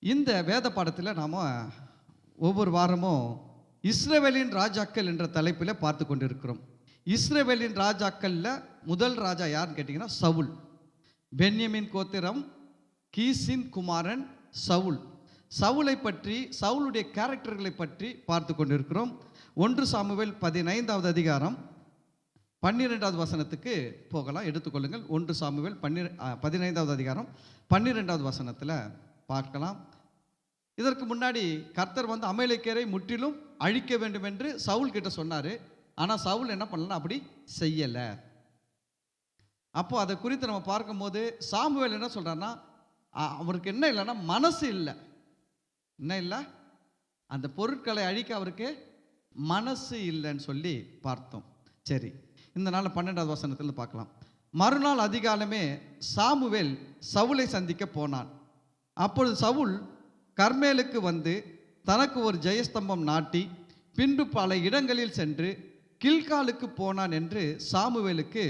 இந்த வேத பாடத்தில் நாம் ஒவ்வொரு வாரமும் இஸ்ரவேலின் ராஜாக்கள் என்ற தலைப்பில் பார்த்து கொண்டிருக்கிறோம். இஸ்ரவேலின் ராஜாக்களில் முதல் ராஜா யாருன்னு கேட்டிங்கன்னா சவுல். பென்யமின் கோத்திரம், கீசின் குமாரன் சவுல். சவுலை பற்றி, சவுலுடைய கேரக்டர்களை பற்றி பார்த்து கொண்டிருக்கிறோம். 1 சாமுவேல் 15வது அதிகாரம் 12வது வசனத்துக்கு போகலாம். எடுத்துக்கொள்ளுங்கள். 1 சாமுவேல் 15வது அதிகாரம் 12வது வசனத்தில் பார்க்கலாம். இதற்கு முன்னாடி கர்த்தர் அமலேக்கியரை முற்றிலும் அழிக்க வேண்டும் என்று சவுல் கிட்ட சொன்னார். ஆனால் சவுல் என்ன பண்ணலாம், அப்படி செய்யலை. அப்போ அதை குறித்து நம்ம பார்க்கும்போது சாமுவேல் என்ன சொல்கிறாருன்னா, அவருக்கு என்ன இல்லைன்னா மனசு இல்லை. என்ன இல்லை? அந்த பொருட்களை அழிக்க அவருக்கு மனசு இல்லைன்னு சொல்லி பார்த்தோம். சரி, இந்த நாள் 12வது வசனத்தில் பார்க்கலாம். மறுநாள் அதிகாலமே சாமுவேல் சவுலை சந்திக்க போனான். அப்பொழுது சவுல் கர்மேலுக்கு வந்து தனக்கு ஒரு ஜெயஸ்தம்பம் நாட்டி பின்பு பல இடங்களில் சென்று கில்காலுக்கு போனான் என்று சாமுவேலுக்கு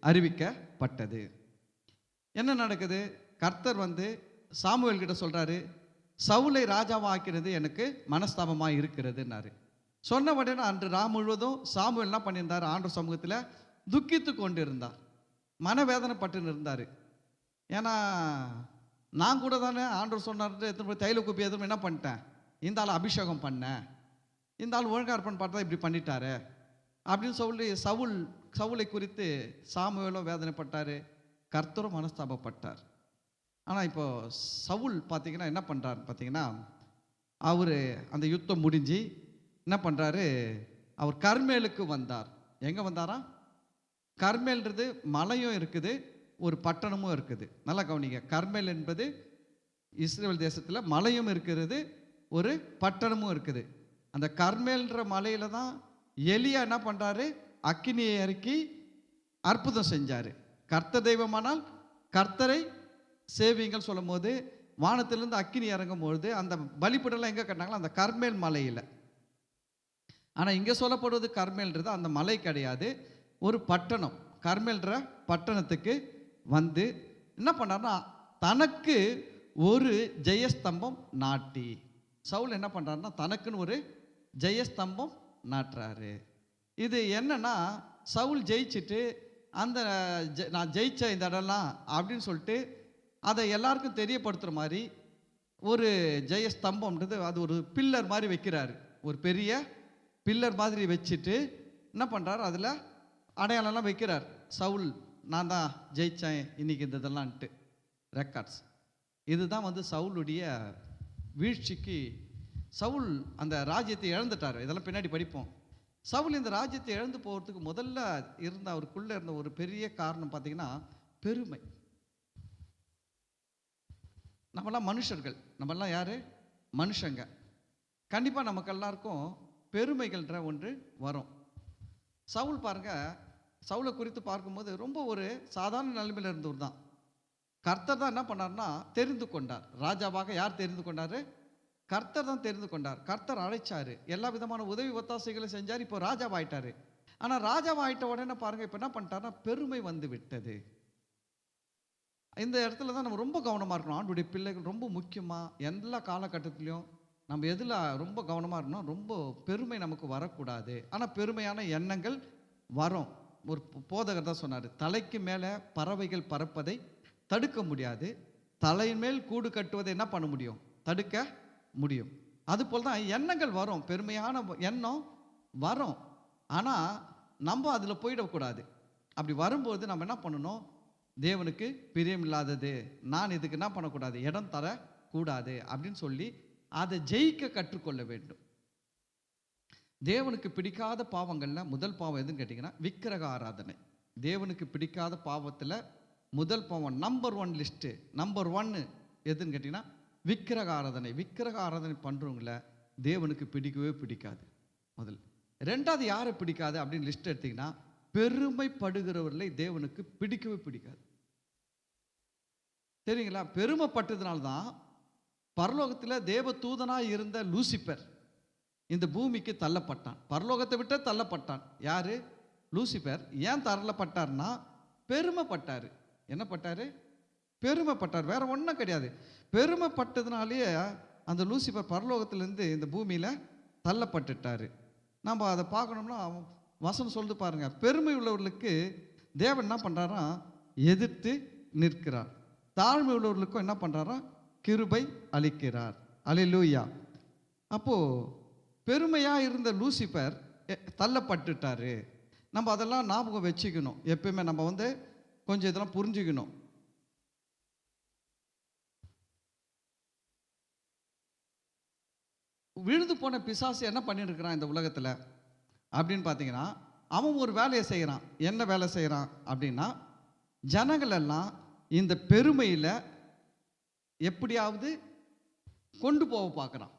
அறிவிக்கப்பட்டது. என்ன நடக்குது? கர்த்தர் சாமுவேல் கிட்ட சொல்றாரு, சவுலை ராஜாவாக்கிறது எனக்கு மனஸ்தாபமாக இருக்கிறதுன்னாரு. சொன்ன உடனே அன்று ராம் முழுவதும் சாமுவேல் என்ன பண்ணியிருந்தார்? ஆண்டவர் சமூகத்தில் துக்கித்து கொண்டு இருந்தார், மனவேதனைப்பட்டு இருந்தார். ஏன்னா நான் கூட தானே ஆண்டவர் சொன்னார், எத்தனை போய் தைல குப்பி எதுவும் என்ன பண்ணிட்டேன், இந்த ஆள் அபிஷேகம் பண்ணேன், இந்த ஆள் ஒழுங்கா இருப்பான்னு பார்த்தா இப்படி பண்ணிட்டாரு அப்படின்னு சொல்லி சவுலை குறித்து சாமுவேலும் வேதனைப்பட்டார், கர்த்தரும் மனஸ்தாபப்பட்டார். ஆனால் இப்போ சவுல் பார்த்தீங்கன்னா என்ன பண்ணுறாரு பார்த்தீங்கன்னா, அவர் அந்த யுத்தம் முடிஞ்சு என்ன பண்ணுறாரு, அவர் கர்மேலுக்கு வந்தார். எங்கே வந்தாரா? கர்மேல்ன்றது மலையும் இருக்குது, ஒரு பட்டணமும் இருக்குது. நல்லா கவனிங்க. கர்மேல் என்பது இஸ்ரேல் தேசத்தில் மலையும் இருக்கிறது, ஒரு பட்டணமும் இருக்குது. அந்த கர்மேல்ன்ற மலையில தான் எலியா என்ன பண்ணுறாரு, அக்கினியை இறக்கி அற்புதம் செஞ்சார். கர்த்தர் தெய்வமானால் கர்த்தரை சேவிங்கள் சொல்லும் போது வானத்திலிருந்து அக்கினி இறங்கும் பொழுது அந்த பலிபீடம்லாம் எங்கே கட்டினாங்களோ அந்த கர்மேல் மலையில். ஆனால் இங்கே சொல்லப்படுவது கர்மேல்ன்றது அந்த மலை கிடையாது, ஒரு பட்டணம். கர்மேல்ன்ற பட்டணத்துக்கு வந்து என்ன பண்ணார்னா, தனக்கு ஒரு ஜெயஸ்தம்பம் நாட்டி, சவுல் என்ன பண்ணுறாருன்னா தனக்குன்னு ஒரு ஜெயஸ்தம்பம் நாட்டுறாரு. இது என்னன்னா, சவுல் ஜெயிச்சுட்டு அந்த நான் ஜெயிச்ச இந்த இடம்லாம் அப்படின்னு சொல்லிட்டு அதை எல்லாருக்கும் தெரியப்படுத்துகிற மாதிரி ஒரு ஜெயஸ்தம்பம்ன்றது அது ஒரு பில்லர் மாதிரி வைக்கிறாரு. ஒரு பெரிய பில்லர் மாதிரி வச்சுட்டு என்ன பண்ணுறாரு, அதில் அடையாளம்லாம் வைக்கிறார். சவுல் நான் தான் ஜெயித்தேன் இன்னைக்கு இந்த இதெல்லாம்ட்டு ரெக்கார்ட்ஸ். இதுதான் சவுலுடைய வீழ்ச்சிக்கு. சவுல் அந்த ராஜ்யத்தை இழந்துட்டார். இதெல்லாம் பின்னாடி படிப்போம். சவுல் இந்த ராஜ்யத்தை இழந்து போகிறதுக்கு முதல்ல இருந்த அவருக்குள்ளே இருந்த ஒரு பெரிய காரணம் பார்த்தீங்கன்னா பெருமை. நம்மளாம் மனுஷர்கள், நம்மளாம் யார்? மனுஷங்க. கண்டிப்பாக நமக்கு எல்லாருக்கும் பெருமைகள்ன்ற ஒன்று வரும். சவுல் பாருங்க, சவுலை குறித்து பார்க்கும்போது ரொம்ப ஒரு சாதாரண நிலைமையில் இருந்தவர் தான். கர்த்தர் தான் என்ன பண்ணார்னா தெரிந்து கொண்டார். ராஜாவாக யார் தெரிந்து கொண்டார்? கர்த்தர் தான் தெரிந்து கொண்டார். கர்த்தர் அழைச்சாரு, எல்லா விதமான உதவி ஒத்தாசைகளை செஞ்சார். இப்போ ராஜாவாயிட்டாரு. ஆனால் ராஜாவாயிட்ட உடனே பாருங்க இப்போ என்ன பண்ணிட்டாருன்னா பெருமை வந்து விட்டது. இந்த இடத்துல தான் நம்ம ரொம்ப கவனமாக இருக்கணும். ஆண்டுடைய பிள்ளைகள் ரொம்ப முக்கியமாக எல்லா காலகட்டத்திலையும் நம்ம எதில் ரொம்ப கவனமாக இருக்கணும். ரொம்ப பெருமை நமக்கு வரக்கூடாது. ஆனால் பெருமையான எண்ணங்கள் வரும். ஒரு போதகர் தான் சொன்னார், தலைக்கு மேலே பறவைகள் பறப்பதை தடுக்க முடியாது, தலையின் மேல் கூடு கட்டுவதை என்ன பண்ண முடியும்? தடுக்க முடியும். அதுபோல் தான் எண்ணங்கள் வரும், பெருமையான எண்ணம் வரும். ஆனால் நம்ம அதில் போயிடக்கூடாது. அப்படி வரும்போது நம்ம என்ன பண்ணணும்? தேவனுக்கு பிரியமில்லாதது, நான் இதுக்கு என்ன பண்ணக்கூடாது, இடம் தரக்கூடாது அப்படின்னு சொல்லி அதை ஜெயிக்க கற்றுக்கொள்ள வேண்டும். தேவனுக்கு பிடிக்காத பாவங்களில் முதல் பாவம் எதுன்னு கேட்டிங்கன்னா விக்கிரக ஆராதனை. தேவனுக்கு பிடிக்காத பாவத்தில் முதல் பாவம் நம்பர் 1 லிஸ்ட்டு, நம்பர் 1 எதுன்னு கேட்டிங்கன்னா விக்கிரக ஆராதனை. விக்கிரக ஆராதனை பண்ணுறவங்கள தேவனுக்கு பிடிக்கவே பிடிக்காது. முதல். ரெண்டாவது யாரை பிடிக்காது அப்படின்னு லிஸ்ட் எடுத்திங்கன்னா பெருமைப்படுகிறவர்களை தேவனுக்கு பிடிக்கவே பிடிக்காது. சரிங்களா? பெருமைப்பட்டதுனால்தான் பரலோகத்தில் தேவ தூதனாக இருந்த லூசிபர் இந்த பூமிக்கு தள்ளப்பட்டான். பரலோகத்தை விட்டு தள்ளப்பட்டான். யாரு? லூசிபர். ஏன் தள்ளப்பட்டார்னா பெருமைப்பட்டார். என்ன பட்டாரு? பெருமைப்பட்டார், வேற ஒன்றும் கிடையாது. பெருமைப்பட்டதுனாலேயே அந்த லூசிபர் பரலோகத்திலேருந்து இந்த பூமியில் தள்ளப்பட்டுட்டார். நம்ம அதை பார்க்கணும்னா வசனம் சொல்லுது பாருங்க, பெருமை உள்ளவர்களுக்கு தேவன் என்ன பண்ணுறாரா, எதிர்த்து நிற்கிறார். தாழ்மை உள்ளவர்களுக்கும் என்ன பண்ணுறாரா, கிருபை அளிக்கிறார். அல்லேலூயா. அப்போது பெருமையாக இருந்த லூசிபர் தள்ளப்பட்டுட்டாரு. நம்ம அதெல்லாம் ஞாபகம் வச்சுக்கணும். எப்பயுமே நம்ம கொஞ்சம் இதெல்லாம் புரிஞ்சுக்கணும். விழுந்து போன பிசாசு என்ன பண்ணியிருக்கிறான் இந்த உலகத்தில் அப்படின்னு பார்த்தீங்கன்னா, அவன் ஒரு வேலையை செய்கிறான். என்ன வேலை செய்கிறான் அப்படின்னா, ஜனங்கள் எல்லாம் இந்த பெருமையில் எப்படியாவது கொண்டு போக பார்க்குறான்.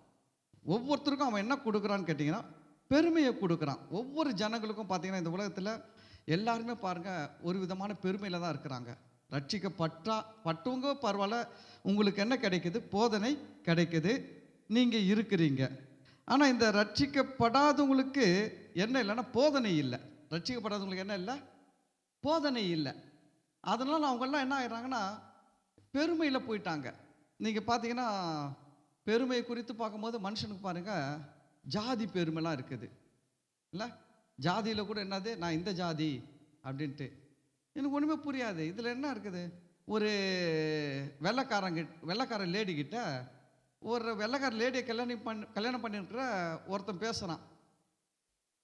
ஒவ்வொருத்தருக்கும் அவன் என்ன கொடுக்குறான்னு கேட்டிங்கன்னா, பெருமையை கொடுக்குறான். ஒவ்வொரு ஜனங்களுக்கும் பார்த்தீங்கன்னா இந்த உலகத்தில் எல்லாருமே பாருங்கள் ஒரு விதமான பெருமையில் தான் இருக்கிறாங்க. பட்டவங்க பரவாயில்ல, உங்களுக்கு என்ன கிடைக்குது, போதனை கிடைக்குது, நீங்கள் இருக்கிறீங்க. ஆனால் இந்த ரட்சிக்கப்படாதவங்களுக்கு என்ன இல்லைன்னா போதனை இல்லை. ரட்சிக்கப்படாதவங்களுக்கு என்ன இல்லை, போதனை இல்லை. அதனால் அவங்கெல்லாம் என்ன ஆயிடுறாங்கன்னா பெருமையில் போயிட்டாங்க. நீங்கள் பார்த்தீங்கன்னா பெருமையை குறித்து பார்க்கும்போது மனுஷனுக்கு பாருங்கள் ஜாதி பெருமைலாம் இருக்குது இல்லை. ஜாதியில் கூட என்னது, நான் இந்த ஜாதி அப்படின்ட்டு எனக்கு ஒன்றுமே புரியாது. இதில் என்ன இருக்குது, ஒரு வெள்ளைக்கார லேடிக்கிட்ட ஒரு வெள்ளைக்கார லேடியை கல்யாணம் பண்ணியிருக்கிற ஒருத்தன் பேசுகிறான்.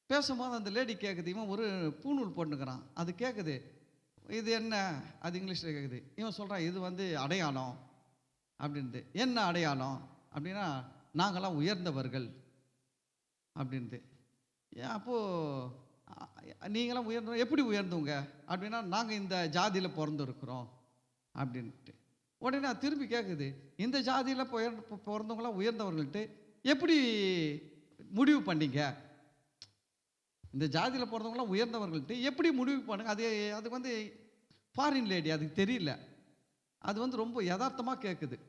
பேசும்போது அந்த லேடி கேட்குது, இவன் ஒரு பூநூல் போட்டுக்கிறான். அது கேட்குது, இது என்ன, அது இங்கிலீஷில் கேட்குது. இவன் சொல்கிறான், இது அடையாளம் அப்படின்ட்டு. என்ன அடையாளம் அப்படின்னா, நாங்களாம் உயர்ந்தவர்கள் அப்படின்ட்டு. அப்போது நீங்களாம் உயர்ந்தவங்க, எப்படி உயர்ந்தவங்க அப்படின்னா, நாங்கள் இந்த ஜாதியில் பிறந்திருக்கிறோம் அப்படின்ட்டு. உடனே திருப்பி கேட்குது, இந்த ஜாதியில் பிறந்தவங்களாம் உயர்ந்தவர்கள்ட்டு எப்படி முடிவு பண்ணீங்க, இந்த ஜாதியில் பிறந்தவங்களாம் உயர்ந்தவர்கள்ட்டு எப்படி முடிவு பண்ணுங்க. அது ஃபாரின் லேடி, அதுக்கு தெரியல. அது ரொம்ப யதார்த்தமாக கேட்குது.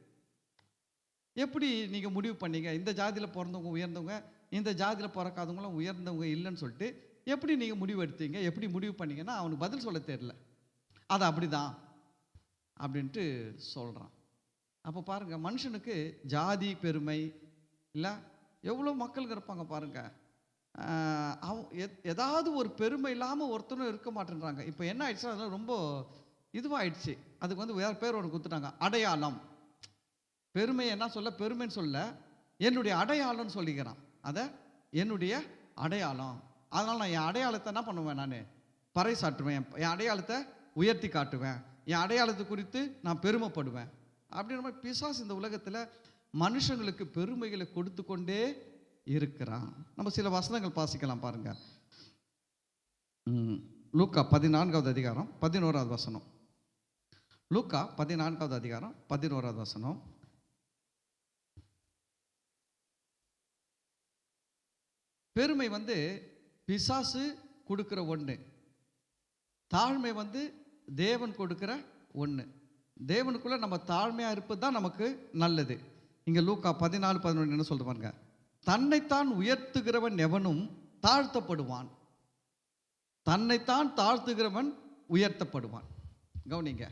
எப்படி நீங்கள் முடிவு பண்ணீங்க, இந்த ஜாதியில் பிறந்தவங்க உயர்ந்தவங்க, இந்த ஜாதியில் பிறக்காதவங்களாம் உயர்ந்தவங்க இல்லைன்னு சொல்லிட்டு எப்படி நீங்கள் முடிவு எடுத்தீங்க, எப்படி முடிவு பண்ணீங்கன்னா அவனுக்கு பதில் சொல்ல தெரியல. அது அப்படிதான் அப்படின்ட்டு சொல்கிறான். அப்போ பாருங்கள், மனுஷனுக்கு ஜாதி பெருமை இல்லை, எவ்வளோ மக்களுக்கு இருப்பாங்க பாருங்கள். ஏதாவது ஒரு பெருமை இல்லாமல் ஒருத்தரும் இருக்க மாட்டேன்றாங்க. இப்போ என்ன ஆயிடுச்சுன்னா அதெல்லாம் ரொம்ப இதுவாகிடுச்சு. அதுக்கு வேறு பேர் ஒன்று கொடுத்துட்டாங்க, அடையாளம். பெருமை என்ன சொல்ல, பெருமைன்னு சொல்ல என்னுடைய அடையாளம்னு சொல்லிக்கிறான். அதை என்னுடைய அடையாளம். அதனால் நான் என் அடையாளத்தை என்ன பண்ணுவேன், நான் பறைசாற்றுவேன், என் அடையாளத்தை உயர்த்தி காட்டுவேன், என் அடையாளத்தை குறித்து நான் பெருமைப்படுவேன் அப்படின்ற மாதிரி பிசாசு இந்த உலகத்தில் மனுஷங்களுக்கு பெருமைகளை கொடுத்து கொண்டே இருக்கிறான். நம்ம சில வசனங்கள் வாசிக்கலாம் பாருங்க. லூக்கா 14வது அதிகாரம் 11வது வசனம். லூக்கா 14வது அதிகாரம் 11வது வசனம். பெருமை பிசாசு கொடுக்கிற ஒன்று, தாழ்மை தேவன் கொடுக்கிற ஒன்று. தேவனுக்குள்ள நம்ம தாழ்மையாக இருப்பது தான் நமக்கு நல்லது. இங்கே லூக்கா 14:11 என்ன சொல்ற பாருங்க, தன்னைத்தான் உயர்த்துகிறவன் எவனும் தாழ்த்தப்படுவான், தன்னைத்தான் தாழ்த்துகிறவன் உயர்த்தப்படுவான். கவனிங்க,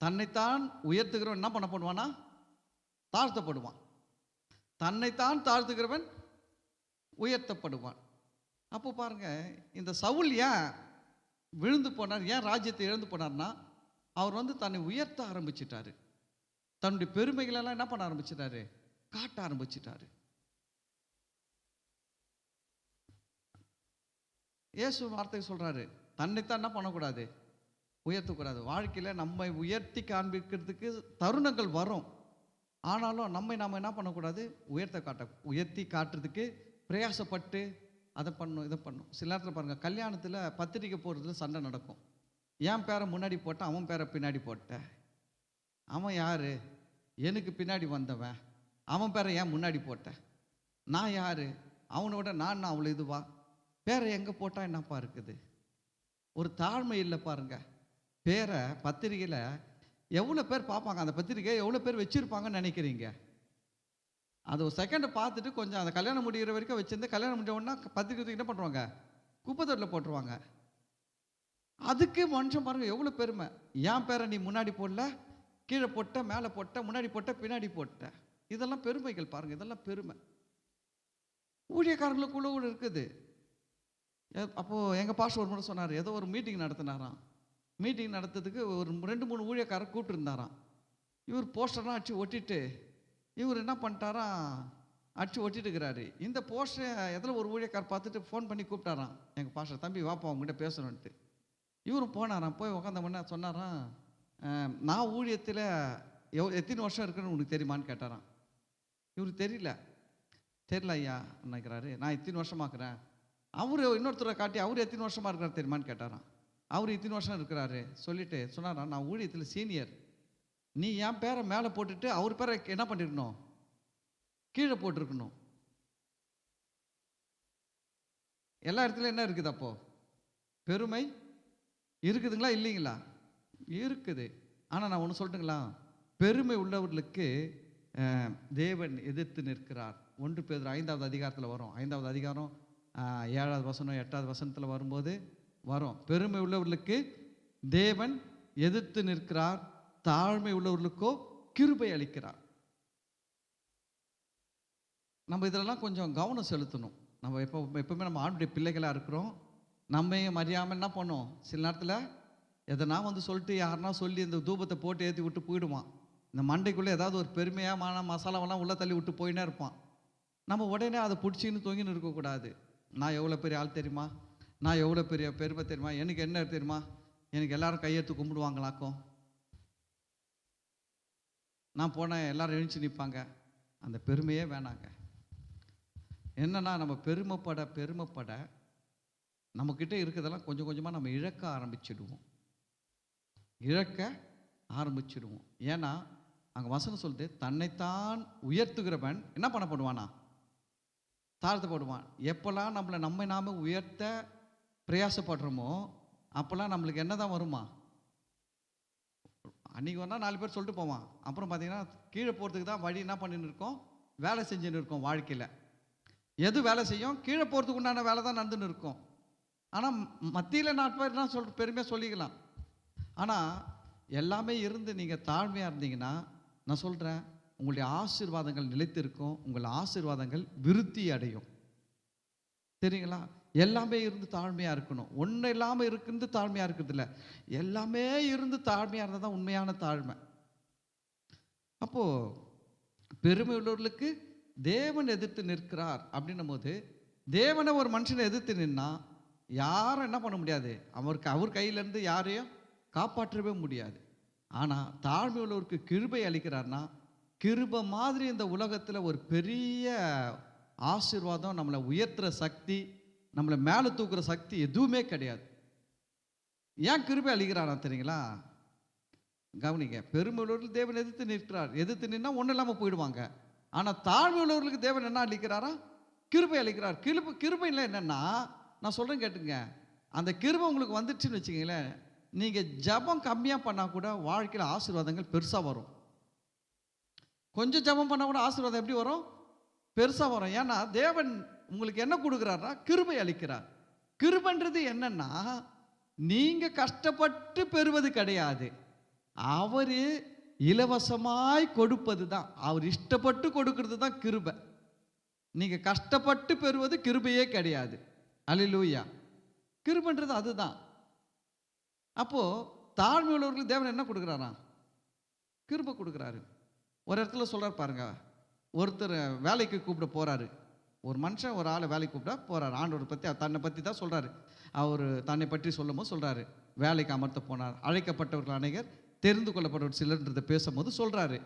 தன்னைத்தான் உயர்த்துகிறவன் என்ன பண்ணப்படுவானா, தாழ்த்தப்படுவான். தன்னைத்தான் தாழ்த்துகிறவன் உயர்த்தப்படுவான். அப்போ பாருங்க, இந்த சவுல் ஏன் விழுந்து போனார், ஏன் ராஜ்யத்தை இழந்து போனார்னா, அவர் தன்னை உயர்த்த ஆரம்பிச்சிட்டாரு. தன்னுடைய பெருமைகளெல்லாம் என்ன பண்ண ஆரம்பிச்சிட்டாரு, காட்ட ஆரம்பிச்சிட்டாரு. இயேசு வார்த்தை சொல்றாரு, தன்னைத்தான் என்ன பண்ணக்கூடாது, உயர்த்தக்கூடாது. வாழ்க்கையில் நம்மை உயர்த்தி காண்பிக்கிறதுக்கு தருணங்கள் வரும். ஆனாலும் நாம் என்ன பண்ணக்கூடாது, உயர்த்தி காட்டுறதுக்கு பிரயாசப்பட்டு அதை பண்ணும் இதை பண்ணும். சில நேரத்தில் பாருங்கள், கல்யாணத்தில் பத்திரிக்கை போடுறதுல சண்டை நடக்கும். என் பேரை முன்னாடி போட்டேன், அவன் பேரை பின்னாடி போட்டேன். அவன் யார், எனக்கு பின்னாடி வந்தவன், அவன் பேரை ஏன் முன்னாடி போட்டேன், நான் யார், அவனோட நான் அவ்வளோ இதுவா, பேரை எங்கே போட்டால் என்னப்பா இருக்குது. ஒரு தாழ்மை இல்லை பாருங்க. பேரை பத்திரிக்கையில் எவ்வளோ பேர் பார்ப்பாங்க, அந்த பத்திரிக்கை எவ்வளோ பேர் வச்சுருப்பாங்கன்னு நினைக்கிறீங்க. அது ஒரு செகண்டை பார்த்துட்டு கொஞ்சம் அந்த கல்யாணம் முடிகிற வரைக்கும் வச்சுருந்து, கல்யாணம் முடிஞ்ச உடனே பத்திரிக்கை என்ன பண்ணுவாங்க, குப்பை தொட்டில் போட்டுருவாங்க. அதுக்கு மனுஷன் பாருங்க எவ்வளோ பெருமை. என் பேரை நீ முன்னாடி போடல, கீழே போட்ட, மேலே போட்ட, முன்னாடி போட்ட, பின்னாடி போட்ட. இதெல்லாம் பெருமைகள் பாருங்க, இதெல்லாம் பெருமை. ஊழியக்காரங்களுக்குள்ள கூட இருக்குது. அப்போது எங்கள் பாஸ்டர் ஒரு முறை சொன்னார், ஏதோ ஒரு மீட்டிங் நடத்தினாராம். மீட்டிங் நடத்துறதுக்கு ஒரு 2-3 ஊழியக்காரர் கூப்பிட்டுருந்தாராம். இவர் போஸ்டர்லாம் அடிச்சு ஒட்டிட்டு இவர் என்ன பண்ணிட்டாராம், அடிச்சு ஒட்டிட்டு இருக்கிறாரு. இந்த போஸ்டரை எதில் ஒரு ஊழியக்காரர் பார்த்துட்டு ஃபோன் பண்ணி கூப்பிட்டாராம் எங்கள் பாஸ்டர், தம்பி வாப்பா அவங்ககிட்ட பேசணுன்ட்டு. இவரும் போனாராம். போய் உட்காந்த முன்னே சொன்னாராம், நான் ஊழியத்தில் எத்தனை வருஷம் இருக்குன்னு உனக்கு தெரியுமான்னு கேட்டாராம். இவருக்கு தெரியல ஐயா நினைக்கிறாரு. நான் இத்தனை வருஷமாக்குறேன். அவர் இன்னொருத்தரை காட்டி அவர் எத்தனை வருஷமாக இருக்கிறார் தெரியுமான்னு கேட்டாராம். அவர் இத்தனை வருஷம் இருக்கிறாரு சொல்லிட்டு சொன்னாராம், நான் ஊழியத்தில் சீனியர். நீ என் பேரை மேலே போட்டுட்டு அவர் பேரை என்ன பண்ணிருக்கணும், கீழே போட்டிருக்கணும். எல்லா இடத்துலையும் என்ன இருக்குது அப்போ, பெருமை இருக்குதுங்களா இல்லைங்களா? இருக்குது. ஆனால் நான் ஒன்று சொல்லட்டுங்களா, பெருமை உள்ளவர்களுக்கு தேவன் எதிர்த்து நிற்கிறார். 1 பேதுரு 5வது அதிகாரத்தில் வரும். 5வது அதிகாரம் 7வது வசனம் 8வது வசனத்தில் வரும்போது வரும். பெருமை உள்ளவர்களுக்கு தேவன் எதிர்த்து நிற்கிறார், தாழ்மை உள்ளவர்களுக்கோ கிருபை அளிக்கிறார். நம்ம இதெல்லாம் கொஞ்சம் கவனம் செலுத்தணும். நம்ம எப்பவுமே நம்ம ஆண்டுடைய பிள்ளைகளாக இருக்கிறோம். நம்மையும் அறியாமல் என்ன பண்ணோம், சில நேரத்தில் எதனா வந்து சொல்லிட்டு யாருன்னா சொல்லி இந்த தூபத்தை போட்டு ஏற்றி விட்டு போயிடுவான். இந்த மண்டைக்குள்ளே ஏதாவது ஒரு பெருமையாக மசாலாவெல்லாம் உள்ளே தள்ளி விட்டு போயினே இருப்பான். நம்ம உடனே அதை பிடிச்சின்னு தொங்கின்னு இருக்கக்கூடாது. நான் எவ்வளோ பெரிய ஆள் தெரியுமா, நான் எவ்வளோ பெரிய பெருமை தெரியுமா, எனக்கு என்ன தெரியுமா, எனக்கு எல்லாரும் கையெடுத்து கும்பிடுவாங்களாக்கும், நான் போனேன் எல்லாரும் எழுச்சி நிற்பாங்க. அந்த பெருமையே வேணாங்க. என்னன்னா நம்ம பெருமைப்பட நம்மக்கிட்ட இருக்கிறதெல்லாம் கொஞ்சம் கொஞ்சமாக நம்ம இழக்க ஆரம்பிச்சிடுவோம். ஏன்னா அங்கே வசனம் சொல்லுது, தன்னைத்தான் உயர்த்துகிறவன் என்ன பண்ணப்படுவானா, தாழ்த்தப்படுவான். எப்போல்லாம் நம்மை நாம உயர்த்த பிரயாசப்படுறோமோ அப்போல்லாம் நம்மளுக்கு என்ன தான் வருமா, அன்றைக்கி வந்தால் 4 பேர் சொல்லிட்டு போவான். அப்புறம் பார்த்தீங்கன்னா கீழே போகிறதுக்கு தான் வழி என்ன பண்ணின்னு இருக்கோம், வேலை செஞ்சுன்னு இருக்கோம். வாழ்க்கையில் எது வேலை செய்யும், கீழே போகிறதுக்கு உண்டான வேலை தான் நடந்துன்னு இருக்கும். ஆனால் மத்தியில் 4 பேர் தான் பெருமையாக சொல்லிக்கலாம். ஆனால் எல்லாமே இருந்து நீங்கள் தாழ்மையாக இருந்தீங்கன்னா நான் சொல்கிறேன், உங்களுடைய ஆசீர்வாதங்கள் நிலைத்திருக்கும், உங்கள் ஆசீர்வாதங்கள் விருத்தி அடையும். சரிங்களா? எல்லாமே இருந்து தாழ்மையாக இருக்கணும். ஒன்றும் இல்லாமல் இருந்து தாழ்மையாக இருக்கிறது இல்லை, எல்லாமே இருந்து தாழ்மையாக இருந்தால் தான் உண்மையான தாழ்மை. அப்போது பெருமை உள்ளவர்களுக்கு தேவன் எதிர்த்து நிற்கிறார் அப்படின்னும் போது, தேவனை ஒரு மனுஷனை எதிர்த்து நின்னா யாரும் என்ன பண்ண முடியாது, அவர் கையிலேருந்து யாரையும் காப்பாற்றவே முடியாது. ஆனால் தாழ்மை உள்ளவருக்கு கிருபை அளிக்கிறார்னா, கிருபை மாதிரி இந்த உலகத்தில் ஒரு பெரிய ஆசீர்வாதம், நம்மளை உயர்த்துற சக்தி, நம்மளை மேலே தூக்குற சக்தி எதுவுமே கிடையாது. ஏன் கிருபை அளிக்கிறாரா தெரியுங்களா? கவனிங்க, பெருமை உள்ளவர்கள் தேவன் எதிர்த்து நிற்கிறார். எதிர்த்து நின்னா ஒன்றும் இல்லாமல் போயிடுவாங்க. ஆனால் தாழ்மை உள்ளவர்களுக்கு தேவன் என்ன அளிக்கிறாரா, கிருபை அளிக்கிறார். கிருபையில் என்னன்னா, நான் சொல்கிறேன் கேட்டுங்க, அந்த கிருபை உங்களுக்கு வந்துடுச்சுன்னு வச்சுக்கங்களேன், நீங்கள் ஜபம் கம்மியாக பண்ணால் கூட வாழ்க்கையில் ஆசீர்வாதங்கள் பெருசாக வரும். கொஞ்சம் ஜபம் பண்ணால் கூட ஆசீர்வாதம் எப்படி வரும், பெருசாக வரும். ஏன்னா தேவன் உங்களுக்கு என்ன கொடுக்குறாருன்னா கிருபை அளிக்கிறார். கிருபைன்றது என்னன்னா, நீங்கள் கஷ்டப்பட்டு பெறுவது கிடையாது, அவர் இலவசமாய் கொடுப்பது தான். அவர் இஷ்டப்பட்டு கொடுக்கறது தான் கிருபை. நீங்கள் கஷ்டப்பட்டு பெறுவது கிருபையே கிடையாது. அல்லேலூயா. கிருபைன்றது அதுதான். அப்போது தாழ்மை உள்ளவர்களுக்கு தேவன் என்ன கொடுக்குறாரா, கிருபை கொடுக்குறாரு. ஒரு இடத்துல சொல்கிறார் பாருங்க, ஒருத்தர் வேலைக்கு கூப்பிட போகிறாரு. ஒரு மனுஷன் ஒரு ஆளை வேலைக்கு கூப்பிட போகிறார். ஆண்டவர் பற்றி தன்னை பற்றி தான் சொல்கிறாரு. அவர் தன்னை பற்றி சொல்லும் போது சொல்கிறாரு, வேலைக்கு அமர்த்த போனார். அழைக்கப்பட்டவர்கள் அநேகர், தெரிந்து கொள்ளப்பட்டவர் சிலர்ன்றதை பேசும்போது சொல்கிறாரு,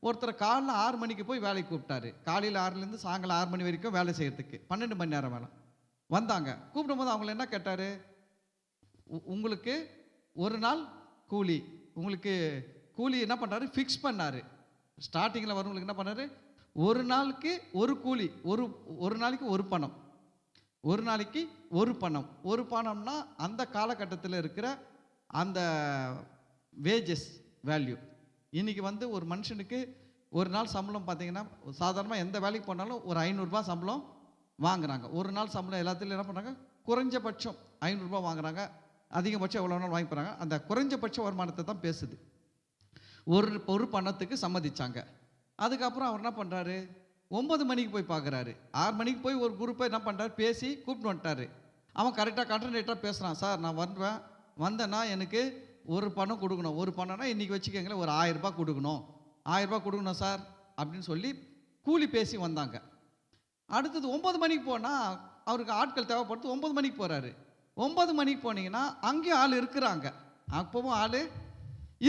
ஒருத்தர் காலைல 6 மணிக்கு போய் வேலைக்கு கூப்பிட்டாரு. காலையில் 6லேருந்து சாயங்காலம் 6 மணி வரைக்கும் வேலை செய்யறதுக்கு 12 மணி நேரம் வேலை. வந்தாங்க, கூப்பிடும்போது அவங்கள என்ன கேட்டார், உங்களுக்கு ஒரு நாள் கூலி, உங்களுக்கு கூலி என்ன பண்ணுறாரு, ஃபிக்ஸ் பண்ணார். ஸ்டார்டிங்கில் வரவங்களுக்கு என்ன பண்ணார், ஒரு நாளுக்கு ஒரு கூலி, ஒரு நாளைக்கு ஒரு பணம், ஒரு நாளைக்கு ஒரு பணம். ஒரு பணம்னா அந்த காலகட்டத்தில் இருக்கிற அந்த வேஜஸ் வேல்யூ. இன்றைக்கி வந்து ஒரு மனுஷனுக்கு ஒரு நாள் சம்பளம் பார்த்தீங்கன்னா, சாதாரணமாக எந்த வேலைக்கு போனாலும் ஒரு 500 ரூபாய் சம்பளம் வாங்குறாங்க. ஒரு நாள் சம்பளம் எல்லாத்துலையும் என்ன பண்ணுறாங்க, குறைஞ்சபட்சம் 500 ரூபாய் வாங்குறாங்க. அதிகபட்சம் எவ்வளோ நாள் வாங்கி போகிறாங்க, அந்த குறைஞ்சபட்ச வருமானத்தை தான் பேசுது. ஒரு பணத்துக்கு சம்மதிச்சாங்க. அதுக்கப்புறம் அவர் என்ன பண்ணுறாரு, 9 மணிக்கு போய் பார்க்குறாரு. 6 மணிக்கு போய் ஒரு குரூப்பை என்ன பண்ணுறாரு, பேசி கூப்பிட்டு வந்துட்டாரு. அவன் கரெக்டாக கண்ட்ரேட்டாக பேசுகிறான். சார் நான் வருவேன், வந்தேன்னா எனக்கு ஒரு பணம் கொடுக்கணும், ஒரு பணம்னா இன்றைக்கி வச்சுக்கோங்களேன் ஒரு 1000 ரூபாய் கொடுக்கணும், 1000 ரூபாய் கொடுக்கணும் சார் அப்படின்னு சொல்லி கூலி பேசி வந்தாங்க. அடுத்தது 9 மணிக்கு போனால் அவருக்கு ஆட்கள் தேவைப்படுது. 9 மணிக்கு போகிறாரு. 9 மணிக்கு போனீங்கன்னா அங்கேயும் ஆள் இருக்கிறாங்க, அப்பவும் ஆள்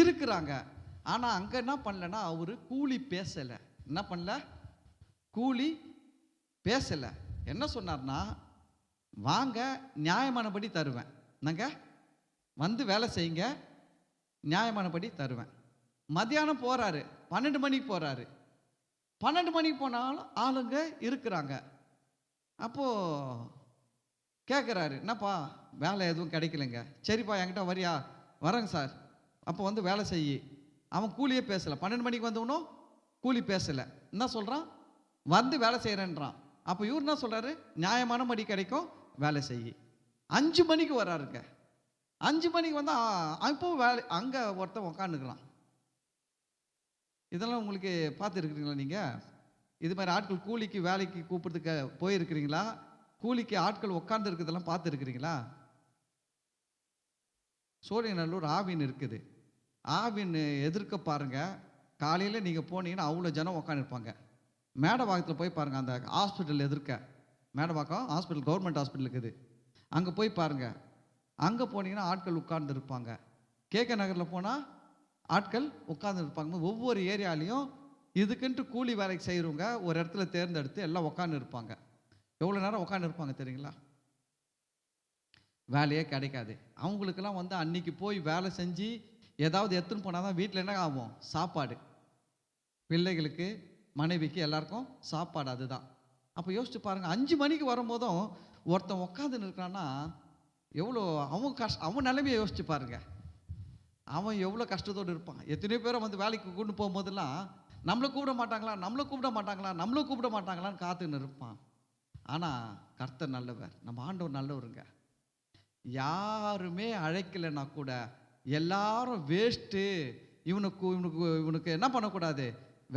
இருக்கிறாங்க. ஆனால் அங்கே என்ன பண்ணலன்னா அவர் கூலி பேசலை. என்ன பண்ணல, கூலி பேசலை. என்ன சொன்னார்னா, வாங்க நியாயமானபடி தருவேன், நாங்கள் வந்து வேலை செய்யுங்க, நியாயமானபடி தருவேன். மத்தியானம் போகிறாரு, 12 மணிக்கு போகிறாரு. 12 மணிக்கு போனாலும் ஆளுங்க இருக்கிறாங்க. அப்போது கேட்குறாரு, என்னப்பா வேலை எதுவும் கிடைக்கலைங்க. சரிப்பா என்கிட்ட வரியா, வரேங்க சார். அப்போ வந்து வேலை செய்யி. அவன் கூலியே பேசலை. 12 மணிக்கு வந்தவனும் கூலி பேசலை. என்ன சொல்கிறான், வந்து வேலை செய்கிறேன்றான். அப்போ இவர் என்ன சொல்கிறாரு, நியாயமான படி கிடைக்கும், வேலை செய்யி. 5 மணிக்கு வராருங்க. 5 மணிக்கு வந்தால் இப்போ வேலை அங்கே ஒருத்தன் உக்காந்துக்கலாம். இதெல்லாம் உங்களுக்கு பார்த்துருக்குறீங்களா நீங்கள்? இது மாதிரி ஆட்கள் கூலிக்கு வேலைக்கு கூப்பிட்றதுக்கு போயிருக்கிறீங்களா? கூலிக்கு ஆட்கள் உட்கார்ந்து இருக்கிறதெல்லாம் பார்த்துருக்கிறீங்களா? சோழிநல்லூர் ஆவின் இருக்குது. ஆவின் எதிர்க்க பாருங்கள், காலையில் நீங்கள் போனீங்கன்னா அவ்வளோ ஜனம் உட்காந்துருப்பாங்க. மேடவாக்கத்தில் போய் பாருங்கள், அந்த ஹாஸ்பிட்டல் எதிர்க்க, மேடவாக்கம் ஹாஸ்பிட்டல் கவர்மெண்ட் ஹாஸ்பிட்டல் இருக்குது, அங்கே போய் பாருங்கள். அங்கே போனீங்கன்னா ஆட்கள் உட்கார்ந்து இருப்பாங்க. கேகே நகரில் போனால் ஆட்கள் உட்கார்ந்து இருப்பாங்க. ஒவ்வொரு ஏரியாலையும் இதுக்குன்ட்டு கூலி வேலைக்கு செய்கிறவங்க ஒரு இடத்துல தேர்ந்தெடுத்து எல்லாம் உட்காந்து இருப்பாங்க. எவ்வளோ நேரம் உட்காந்து இருப்பாங்க தெரியுங்களா? வேலையே கிடைக்காது அவங்களுக்கெல்லாம். வந்து அன்னைக்கு போய் வேலை செஞ்சு ஏதாவது எடுத்துன்னு போனால் தான் வீட்டில் என்ன ஆகும், சாப்பாடு, பிள்ளைகளுக்கு மனைவிக்கு எல்லாருக்கும் சாப்பாடு. அதுதான். அப்போ யோசிச்சு பாருங்கள், 5 மணிக்கு வரும்போதும் ஒருத்தன் உட்காந்துன்னு இருக்கான்னா எவ்வளோ அவன் நிலைமையை யோசிச்சு பாருங்க. அவன் எவ்வளோ கஷ்டத்தோடு இருப்பான். எத்தனையோ பேரை வந்து வேலைக்கு கொண்டு போகும்போதெல்லாம் நம்மளை கூப்பிட மாட்டாங்களா, நம்மளை கூப்பிட மாட்டாங்களா, நம்மளை கூப்பிட மாட்டாங்களான்னு காத்துன்னு இருப்பான். ஆனால் கர்த்தர் நல்லவர், நம்ம ஆண்டவர் நல்லவருங்க. யாருமே அழைக்கலைன்னா கூட எல்லாரும் வேஸ்ட்டு, இவனுக்கு இவனுக்கு இவனுக்கு என்ன பண்ணக்கூடாது,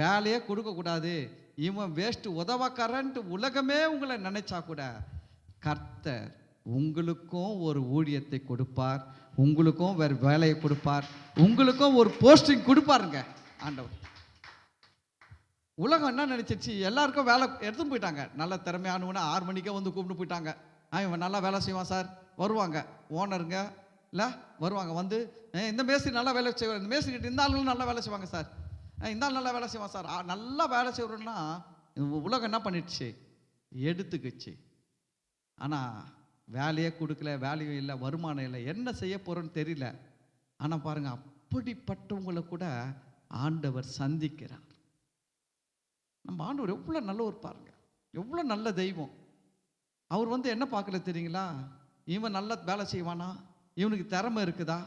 வேலையே கொடுக்கக்கூடாது, இவன் வேஸ்ட்டு உதவக்காரன்ட்டு உலகமே உங்களை நினைச்சா கூட கர்த்தர் உங்களுக்கும் ஒரு ஊழியத்தை கொடுப்பார், உங்களுக்கும் வேறு வேலையை கொடுப்பார், உங்களுக்கும் ஒரு போஸ்டிங் கொடுப்பாருங்க ஆண்டவர். உலகம் என்ன நினைச்சிருச்சு, எல்லாருக்கும் வேலை எடுத்துன்னு போயிட்டாங்க. நல்ல திறமையானவனா 6 மணிக்கே வந்து கூப்பிட்டு போயிட்டாங்க. இவன் நல்லா வேலை செய்வான் சார், வருவாங்க ஓனருங்க இல்லை வருவாங்க, வந்து இந்த மேஸ்திரி நல்லா வேலை செய்வார், இந்த மேஸ்திரி கிட்ட இந்த ஆளுங்களும் நல்லா வேலை செய்வாங்க சார், இந்த ஆள் நல்லா வேலை செய்வான் சார். நல்லா வேலை செய்கிறோன்னா உலகம் என்ன பண்ணிடுச்சு, எடுத்துக்கிச்சு. ஆனால் வேலையே கொடுக்கல, வேலையும் இல்லை, வருமானம் இல்லை, என்ன செய்ய போகிறோன்னு தெரியல. ஆனால் பாருங்கள், அப்படிப்பட்டவங்களை கூட ஆண்டவர் சந்திக்கிறார். நம்ம ஆண்டவர் எவ்வளோ நல்லவர் பாருங்க, எவ்வளோ நல்ல தெய்வம். அவர் வந்து என்ன பார்க்கல தெரியுங்களா, இவன் நல்லா வேலை செய்வானா, இவனுக்கு திறமை இருக்குதா,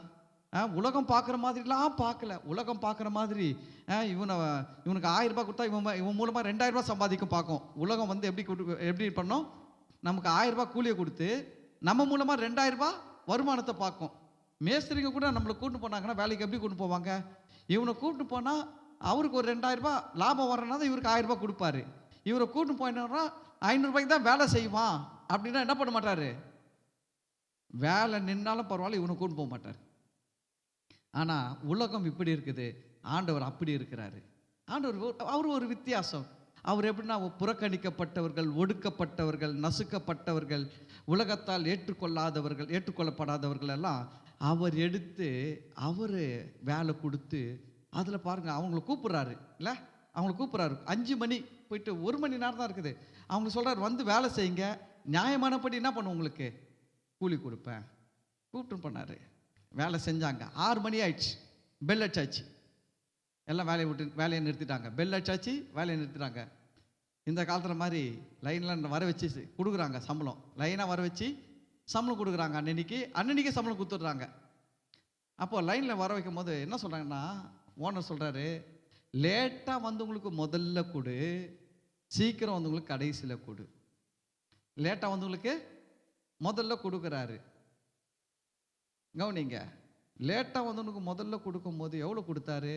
உலகம் பார்க்குற மாதிரிலாம் பார்க்கல. உலகம் பார்க்குற மாதிரி இவனுக்கு 1000 ரூபாய் கொடுத்தா இவன் மூலமாக 2000 ரூபாய் சம்பாதிக்கும் பார்க்கும். உலகம் வந்து எப்படி பண்ணோம், நமக்கு 1000 ரூபாய் கூலியை கொடுத்து நம்ம மூலமாக 2000 ரூபாய் வருமானத்தை பார்க்கும். மேஸ்திரிங்க கூட நம்மளை கூட்டு போனாங்கன்னா வேலைக்கு எப்படி கூட்டு போவாங்க, இவனை கூட்டு போனால் அவருக்கு ஒரு 2000 ரூபாய் லாபம் வரனா தான் இவருக்கு 1000 ரூபாய் கொடுப்பாரு. இவரை கூட்டு போயினா 500 ரூபாய்க்கு தான் வேலை செய்வான் அப்படின்னா என்ன பண்ண மாட்டாரு, வேலை நின்னாலும் பரவாயில்ல இவனை கூட்டு போக மாட்டார். ஆனால் உலகம் இப்படி இருக்குது, ஆண்டவர் அப்படி இருக்கிறாரு. ஆண்டவர் அவர் ஒரு வித்தியாசம். அவர் எப்படின்னா புறக்கணிக்கப்பட்டவர்கள், ஒடுக்கப்பட்டவர்கள், நசுக்கப்பட்டவர்கள், உலகத்தால் ஏற்றுக்கொள்ளப்படாதவர்கள் எல்லாம் அவர் எடுத்து அவர் வேலை கொடுத்து அதில் பாருங்கள் அவங்கள கூப்பிட்றாரு இல்லை, அவங்கள கூப்பிட்றாரு. 5 மணி போயிட்டு 1 மணி நேரம் தான் இருக்குது. அவங்க சொல்கிறார் வந்து வேலை செய்யுங்க, நியாயமானபடி என்ன பண்ணும் உங்களுக்கு கூலி கொடுப்பேன். கூப்பிட்டு பண்ணார், வேலை செஞ்சாங்க. 6 மணி ஆயிடுச்சு, பெல் அடிச்சாச்சு, எல்லாம் வேலையை நிறுத்திட்டாங்க. பெல் அடிச்சாச்சு, வேலையை நிறுத்திட்டாங்க. இந்த காலத்தில் மாதிரி லைனில் வர வச்சு கொடுக்குறாங்க சம்பளம், லைனாக வர வச்சு சம்பளம் கொடுக்குறாங்க. அன்னன்னைக்கே சம்பளம் கொடுத்துட்றாங்க. அப்போது லைனில் வர வைக்கும் போது என்ன சொல்கிறாங்கன்னா, ஓனர் சொல்கிறாரு, லேட்டாக வந்தவங்களுக்கு முதல்ல கொடு, சீக்கிரம் வந்தவங்களுக்கு கடைசியில் கொடு. லேட்டாக வந்தவங்களுக்கு முதல்ல கொடுக்குறாரு. கவனிங்க, லேட்டாக வந்தவனுக்கு முதல்ல கொடுக்கும்போது எவ்வளோ கொடுத்தாரு?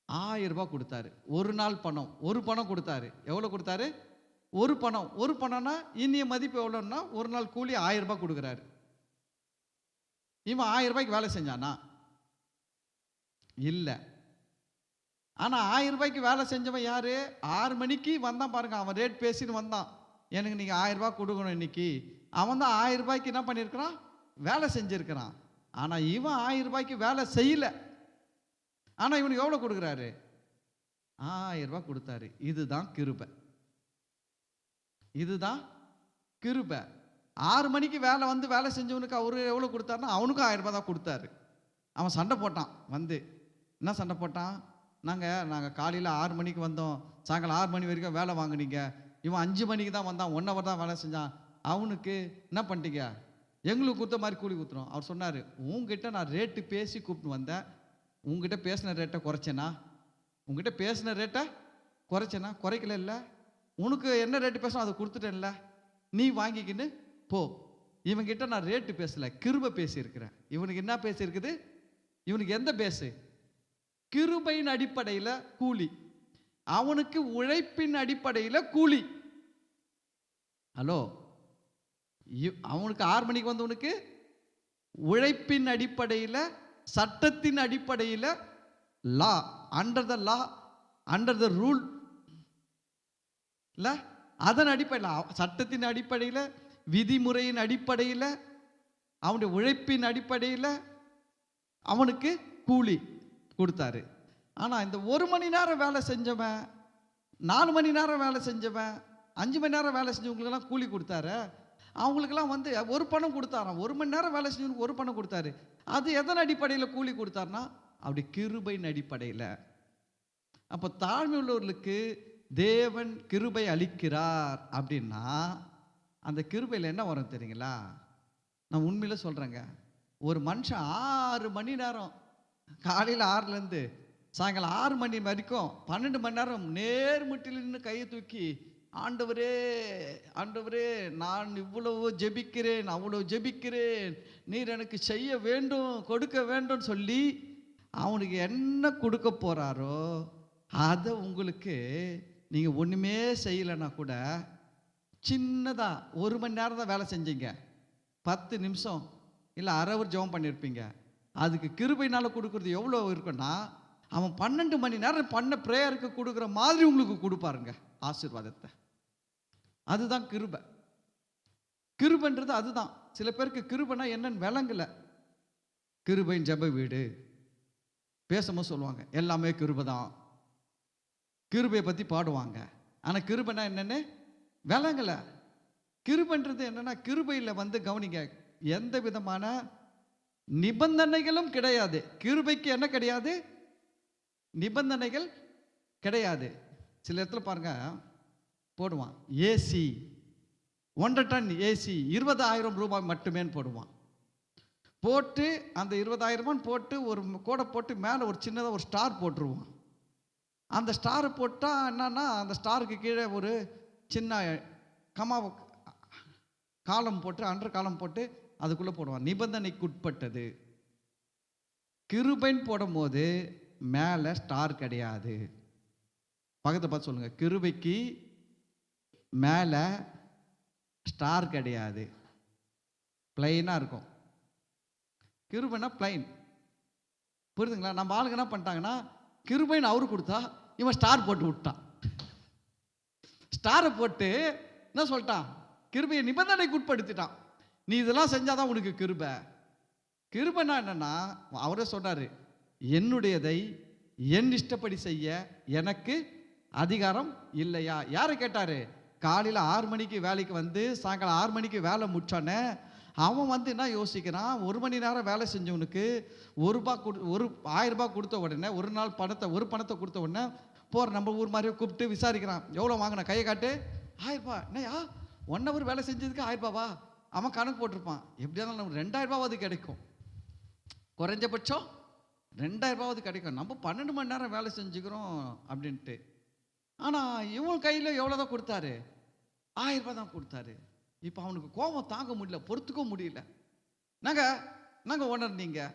1000 ரூபாய் கொடுத்தாரு. ஒரு நாள் பணம், ஒரு பணம் கொடுத்தாரு. எவ்வளோ கொடுத்தாரு? ஒரு பணம். ஒரு பணம்னா இன்னைய மதிப்பு எவ்வளோன்னா ஒரு நாள் கூலி 1000 ரூபாய் கொடுக்குறாரு. இவன் 1000 ரூபாய்க்கு வேலை செஞ்சானா? இல்லை. ஆனால் 1000 ரூபாய்க்கு வேலை செஞ்சவன் யாரு? 6 மணிக்கு வந்தான் பாருங்க. அவன் ரேட் பேசின்னு வந்தான். எனக்கு நீங்கள் 1000 ரூபாய் கொடுக்கணும் இன்னைக்கு. அவன் தான் 1000 ரூபாய்க்கு என்ன பண்ணியிருக்கிறான்? வேலை செஞ்சிருக்கிறான். ஆனால் இவன் 1000 ரூபாய்க்கு வேலை செய்யல. ஆனால் இவனுக்கு எவ்வளோ கொடுக்குறாரு? 1000 ரூபாய் கொடுத்தாரு. இதுதான் கிருபை. இதுதான் கிருபை. 6 மணிக்கு வேலை செஞ்சவனுக்கு அவரு எவ்வளோ கொடுத்தாருன்னா அவனுக்கும் 1000 ரூபாய் தான் கொடுத்தாரு. அவன் சண்டை போட்டான். வந்து என்ன சண்டை போட்டான்? நாங்கள் காலையில் 6 மணிக்கு வந்தோம், சாயங்காலம் 6 மணி வரைக்கும் வேலை வாங்கினீங்க. இவன் 5 மணிக்கு தான் வந்தான், 1 ஹவர் தான் வேலை செஞ்சான். அவனுக்கு என்ன பண்ணிட்டீங்க? எங்களுக்கு கொடுத்த மாதிரி கூலி கொடுத்துரும். அவர் சொன்னார், உங்ககிட்ட நான் ரேட்டு பேசி கூப்பிட்டு வந்தேன். உங்ககிட்ட பேசின ரேட்டை குறைச்சேனா? உங்ககிட்ட பேசின ரேட்டை குறைச்சேனா? குறைக்கல. இல்லை, உனக்கு என்ன ரேட்டு பேசணும் அதை கொடுத்துட்டேன்ல, நீ வாங்கிக்கின்னு போ. இவங்கிட்ட நான் ரேட்டு பேசலை, கிருபை பேசியிருக்கிறேன். இவனுக்கு என்ன பேசியிருக்குது? இவனுக்கு எந்த பேசு? கிருபையின் அடிப்படையில் கூலி. அவனுக்கு உழைப்பின் அடிப்படையில் கூலி. ஹலோ, அவனுக்கு 6 மணிக்கு வந்தவனுக்கு உழைப்பின் அடிப்படையில், சட்டத்தின் அடிப்படையில், law, under the law, under the rule, இல்லை அதன் அடிப்படையில், சட்டத்தின் அடிப்படையில், விதிமுறையின் அடிப்படையில், அவனுடைய உழைப்பின் அடிப்படையில் அவனுக்கு கூலி கொடுத்தாரு. ஆனால் இந்த 1 மணி நேரம் வேலை செஞ்சவன், 4 மணி நேரம் வேலை செஞ்சவன், 5 மணி நேரம் வேலை செஞ்சவங்களுக்கெல்லாம் கூலி கொடுத்தாரு. அவங்களுக்கெல்லாம் வந்து ஒரு பணம் கொடுத்தாராம். 1 மணி நேரம் வேலை செஞ்சவனுக்கு ஒரு பணம் கொடுத்தாரு. அது எதன் அடிப்படையில் கூலி கொடுத்தாருன்னா அப்படி கிருபையின் அடிப்படையில். அப்போ தாழ்மை உள்ளவர்களுக்கு தேவன் கிருபை அளிக்கிறார் அப்படின்னா அந்த கிருபையில் என்ன வரும் தெரியுங்களா? நான் உண்மையில சொல்கிறேங்க, ஒரு மனுஷன் 6 மணி நேரம், காலையில் 6லேருந்து சாயங்காலம் 6 மணி வரைக்கும் 12 மணி நேரம் நேர்முட்டில் நின்று கையை தூக்கி, ஆண்டவரே ஆண்டவரே நான் இவ்வளவு ஜெபிக்கிறேன், அவ்வளவு ஜெபிக்கிறேன், நீர் எனக்கு செய்ய வேண்டும், கொடுக்க வேண்டும் சொல்லி அவனுக்கு என்ன கொடுக்க போகிறாரோ அதை உங்களுக்கு நீங்கள் ஒன்றுமே செய்யலைன்னா கூட, சின்னதாக 1 மணி நேரம் தான் வேலை செஞ்சீங்க, 10 நிமிஷம் இல்லை அரை ஹவர் ஜெபம் பண்ணியிருப்பீங்க, அதுக்கு கிருபையினால் கொடுக்குறது எவ்வளோ இருக்குன்னா அவன் 12 மணி நேரம் பண்ண ப்ரேயருக்கு கொடுக்குற மாதிரி உங்களுக்கு கொடுப்பாருங்க ஆசீர்வாதத்தை. அதுதான் கிருபை. கிருபைன்றது அதுதான். சில பேருக்கு கிருபைனா என்னன்னு விளங்கல. கிருபையின் ஜெப வீடு பேசும்போது சொல்லுவாங்க எல்லாமே கிருபை தான், கிருபையை பற்றி பாடுவாங்க. ஆனால் கிருபைனா என்னன்னு விளங்கலை. கிருபைன்றது என்னன்னா, கிருபையில் வந்து கவனிங்க, எந்த விதமான நிபந்தனைகளும் கிடையாது. கிருபைக்கு என்ன கிடையாது? நிபந்தனைகள் கிடையாது. சில இடத்துல பாருங்க போடுவான் ஏசி 1 டன் ஏசி 20,000 ரூபாய் மட்டுமே போடுவான். போட்டு அந்த 20,000 போட்டு ஒரு கோடை போட்டு மேலே ஒரு சின்னதாக ஒரு ஸ்டார் போட்டுருவான். அந்த ஸ்டாரை போட்டால் என்னன்னா, அந்த ஸ்டாருக்கு கீழே ஒரு சின்ன காலம் போட்டு, அண்டர் காலம் போட்டு அதுக்குள்ளே போடுவான். நிபந்தனைக்கு உட்பட்டது. கிருபைன்னு போடும்போது மேலே ஸ்டார் கிடையாது. பக்கத்தை பார்த்து சொல்லுங்க, கிருபைக்கு மேலே ஸ்டார் கிடையாது, பிளைனாக இருக்கும். கிருபைனா பிளைன். புரியுதுங்களா? நம்ம ஆளுங்க என்ன பண்ணிட்டாங்கன்னா, கிருபைன்னு அவரு கொடுத்தா இவன் ஸ்டார் போட்டு விட்டான். ஸ்டாரை போட்டு என்ன சொல்லிட்டான்? கிருபையை நிபந்தனைக்கு உட்படுத்திட்டான். நீ இதெல்லாம் செஞ்சாதான் உனக்கு கிருபை. கிருபைனா என்னன்னா, அவரே சொல்றாரு, என்னுடையதை என் இஷ்டப்படி செய்ய எனக்கு அதிகாரம் இல்லையா? யாரை கேட்டாரு? காலையில் 6 மணிக்கு வேலைக்கு வந்து சாயங்காலம் 6 மணிக்கு வேலை முடிச்சானே அவன் வந்து என்ன யோசிக்கிறான்? 1 மணி நேரம் வேலை செஞ்சவனுக்கு 1000 ரூபாய் கொடுத்த உடனே, ஒரு நாள் ஒரு பணத்தை கொடுத்த உடனே போகிற நம்ம ஊர் மாதிரியே கூப்பிட்டு விசாரிக்கிறான். எவ்வளோ வாங்கின? கையை காட்டு. 1000 ரூபாய். என்னையா 1 ஹவர் வேலை செஞ்சதுக்கு 1000 ரூபாவா? அவன் கணக்கு போட்டிருப்பான். எப்படியா இருந்தாலும் நமக்கு 2000 ரூபாவது கிடைக்கும், குறைஞ்சபட்சம் 2000 ரூபாவது கிடைக்கும். நம்ம 12 மணி நேரம் வேலை செஞ்சுக்கிறோம் அப்படின்ட்டு. ஆனால் இவன் கையில் எவ்வளோ தான் கொடுத்தாரு? 1000 ரூபாய் தான் கொடுத்தாரு. இப்போ அவனுக்கு கோபம் தாங்க முடியல, பொறுத்துக்க முடியல. நாங்கள் ஓனர் நீங்கள்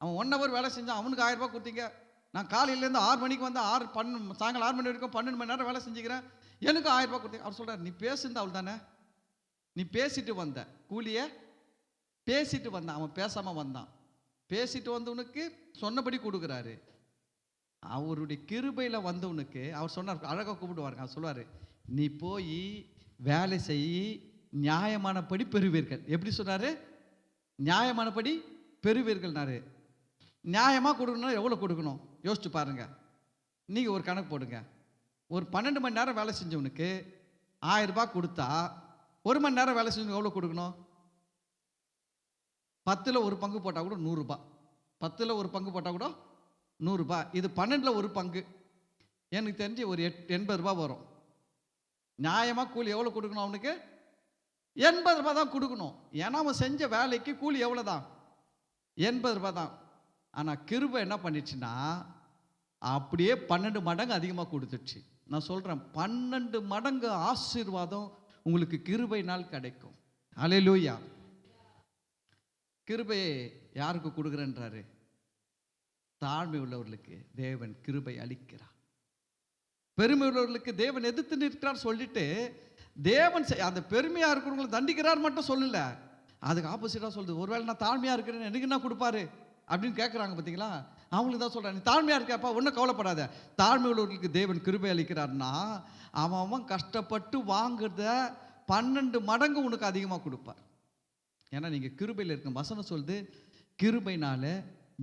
அவன் 1 ஹவர் வேலை செஞ்சான், அவனுக்கு 1000 ரூபாய் கொடுத்தீங்க. நான் காலையிலேருந்து 6 மணிக்கு வந்து சாயங்காலம் 6 மணி வரைக்கும் 12 மணி நேரம் வேலை செஞ்சுக்கிறேன், எனக்கு 1000 ரூபாய் கொடுத்தீங்க. அவர் சொல்கிறார், நீ பேசுனது அவள் தானே, நீ பேசிட்டு வந்த கூலியை பேசிட்டு வந்தான். அவன் பேசாமல் வந்தான், பேசிட்டு வந்தவனுக்கு சொன்னபடி கொடுக்குறாரு. அவருடைய கிருபையில் வந்தவனுக்கு அவர் சொன்னார், அழகாக கூப்பிடுவாருங்க. அவர் சொல்லுவார், நீ போய் வேலை செய், நியாயமானபடி பெறுவீர்கள். எப்படி சொன்னார்? நியாயமானபடி பெறுவீர்கள்னாரு. நியாயமாக கொடுக்கணும்னா எவ்வளோ கொடுக்கணும் யோசிச்சு பாருங்க. நீங்கள் ஒரு கணக்கு போடுங்க. ஒரு 12 மணி நேரம் வேலை செஞ்சவனுக்கு 1000 ரூபாய் கொடுத்தா 1 மணி நேரம் வேலை செஞ்சவனுக்கு எவ்வளோ கொடுக்கணும்? 10ல் 1 பங்கு போட்டால் கூட 100 ரூபாய். 10ல் 1 பங்கு போட்டால் கூட 100 ரூபாய். இது 12ல் 1 பங்கு, எனக்கு தெரிஞ்சு ஒரு 80 ரூபாய் வரும். நியாயமாக கூலி எவ்வளோ கொடுக்கணும் அவனுக்கு? 80 ரூபாய் தான் கொடுக்கணும். ஏன்னா அவன் செஞ்ச வேலைக்கு கூலி எவ்வளோ தான்? 80 ரூபாய் தான். ஆனால் கிருபை என்ன பண்ணிடுச்சுன்னா அப்படியே 12 மடங்கு அதிகமாக கொடுத்துடுச்சு. நான் சொல்கிறேன், 12 மடங்கு ஆசீர்வாதம் உங்களுக்கு கிருபையினால் கிடைக்கும். அல்லேலூயா. கிருபையை யாருக்கு கொடுக்குறேன்றாரு? தாழ்மை உள்ளவர்களுக்கு தேவன் கிருபை அளிக்கிறார். பெருமை உள்ளவர்களுக்கு தேவன் எதிர்த்து நிற்கிறார் சொல்லிட்டு தேவன் அந்த பெருமையாக இருக்கிறவங்களை தண்டிக்கிறார் மட்டும் சொல்லல, அதுக்கு ஆப்போசிட்டாக சொல்லுது. ஒருவேளை நான் தாழ்மையாக இருக்கிறேன்னு எனக்கு என்ன கொடுப்பாரு அப்படின்னு கேட்குறாங்க பார்த்தீங்களா? அவங்களுக்கு தான் சொல்கிறேன், நீ தாழ்மையாக இருக்கப்பா, ஒன்றும் கவலைப்படாத. தாழ்மை உள்ளவர்களுக்கு தேவன் கிருபை அளிக்கிறார்னா அவன் கஷ்டப்பட்டு வாங்குறத 12 மடங்கு உனக்கு அதிகமாக கொடுப்பார். ஏன்னா நீங்கள் கிருபையில் இருக்க. வசனம் சொல்லுது, கிருபைனால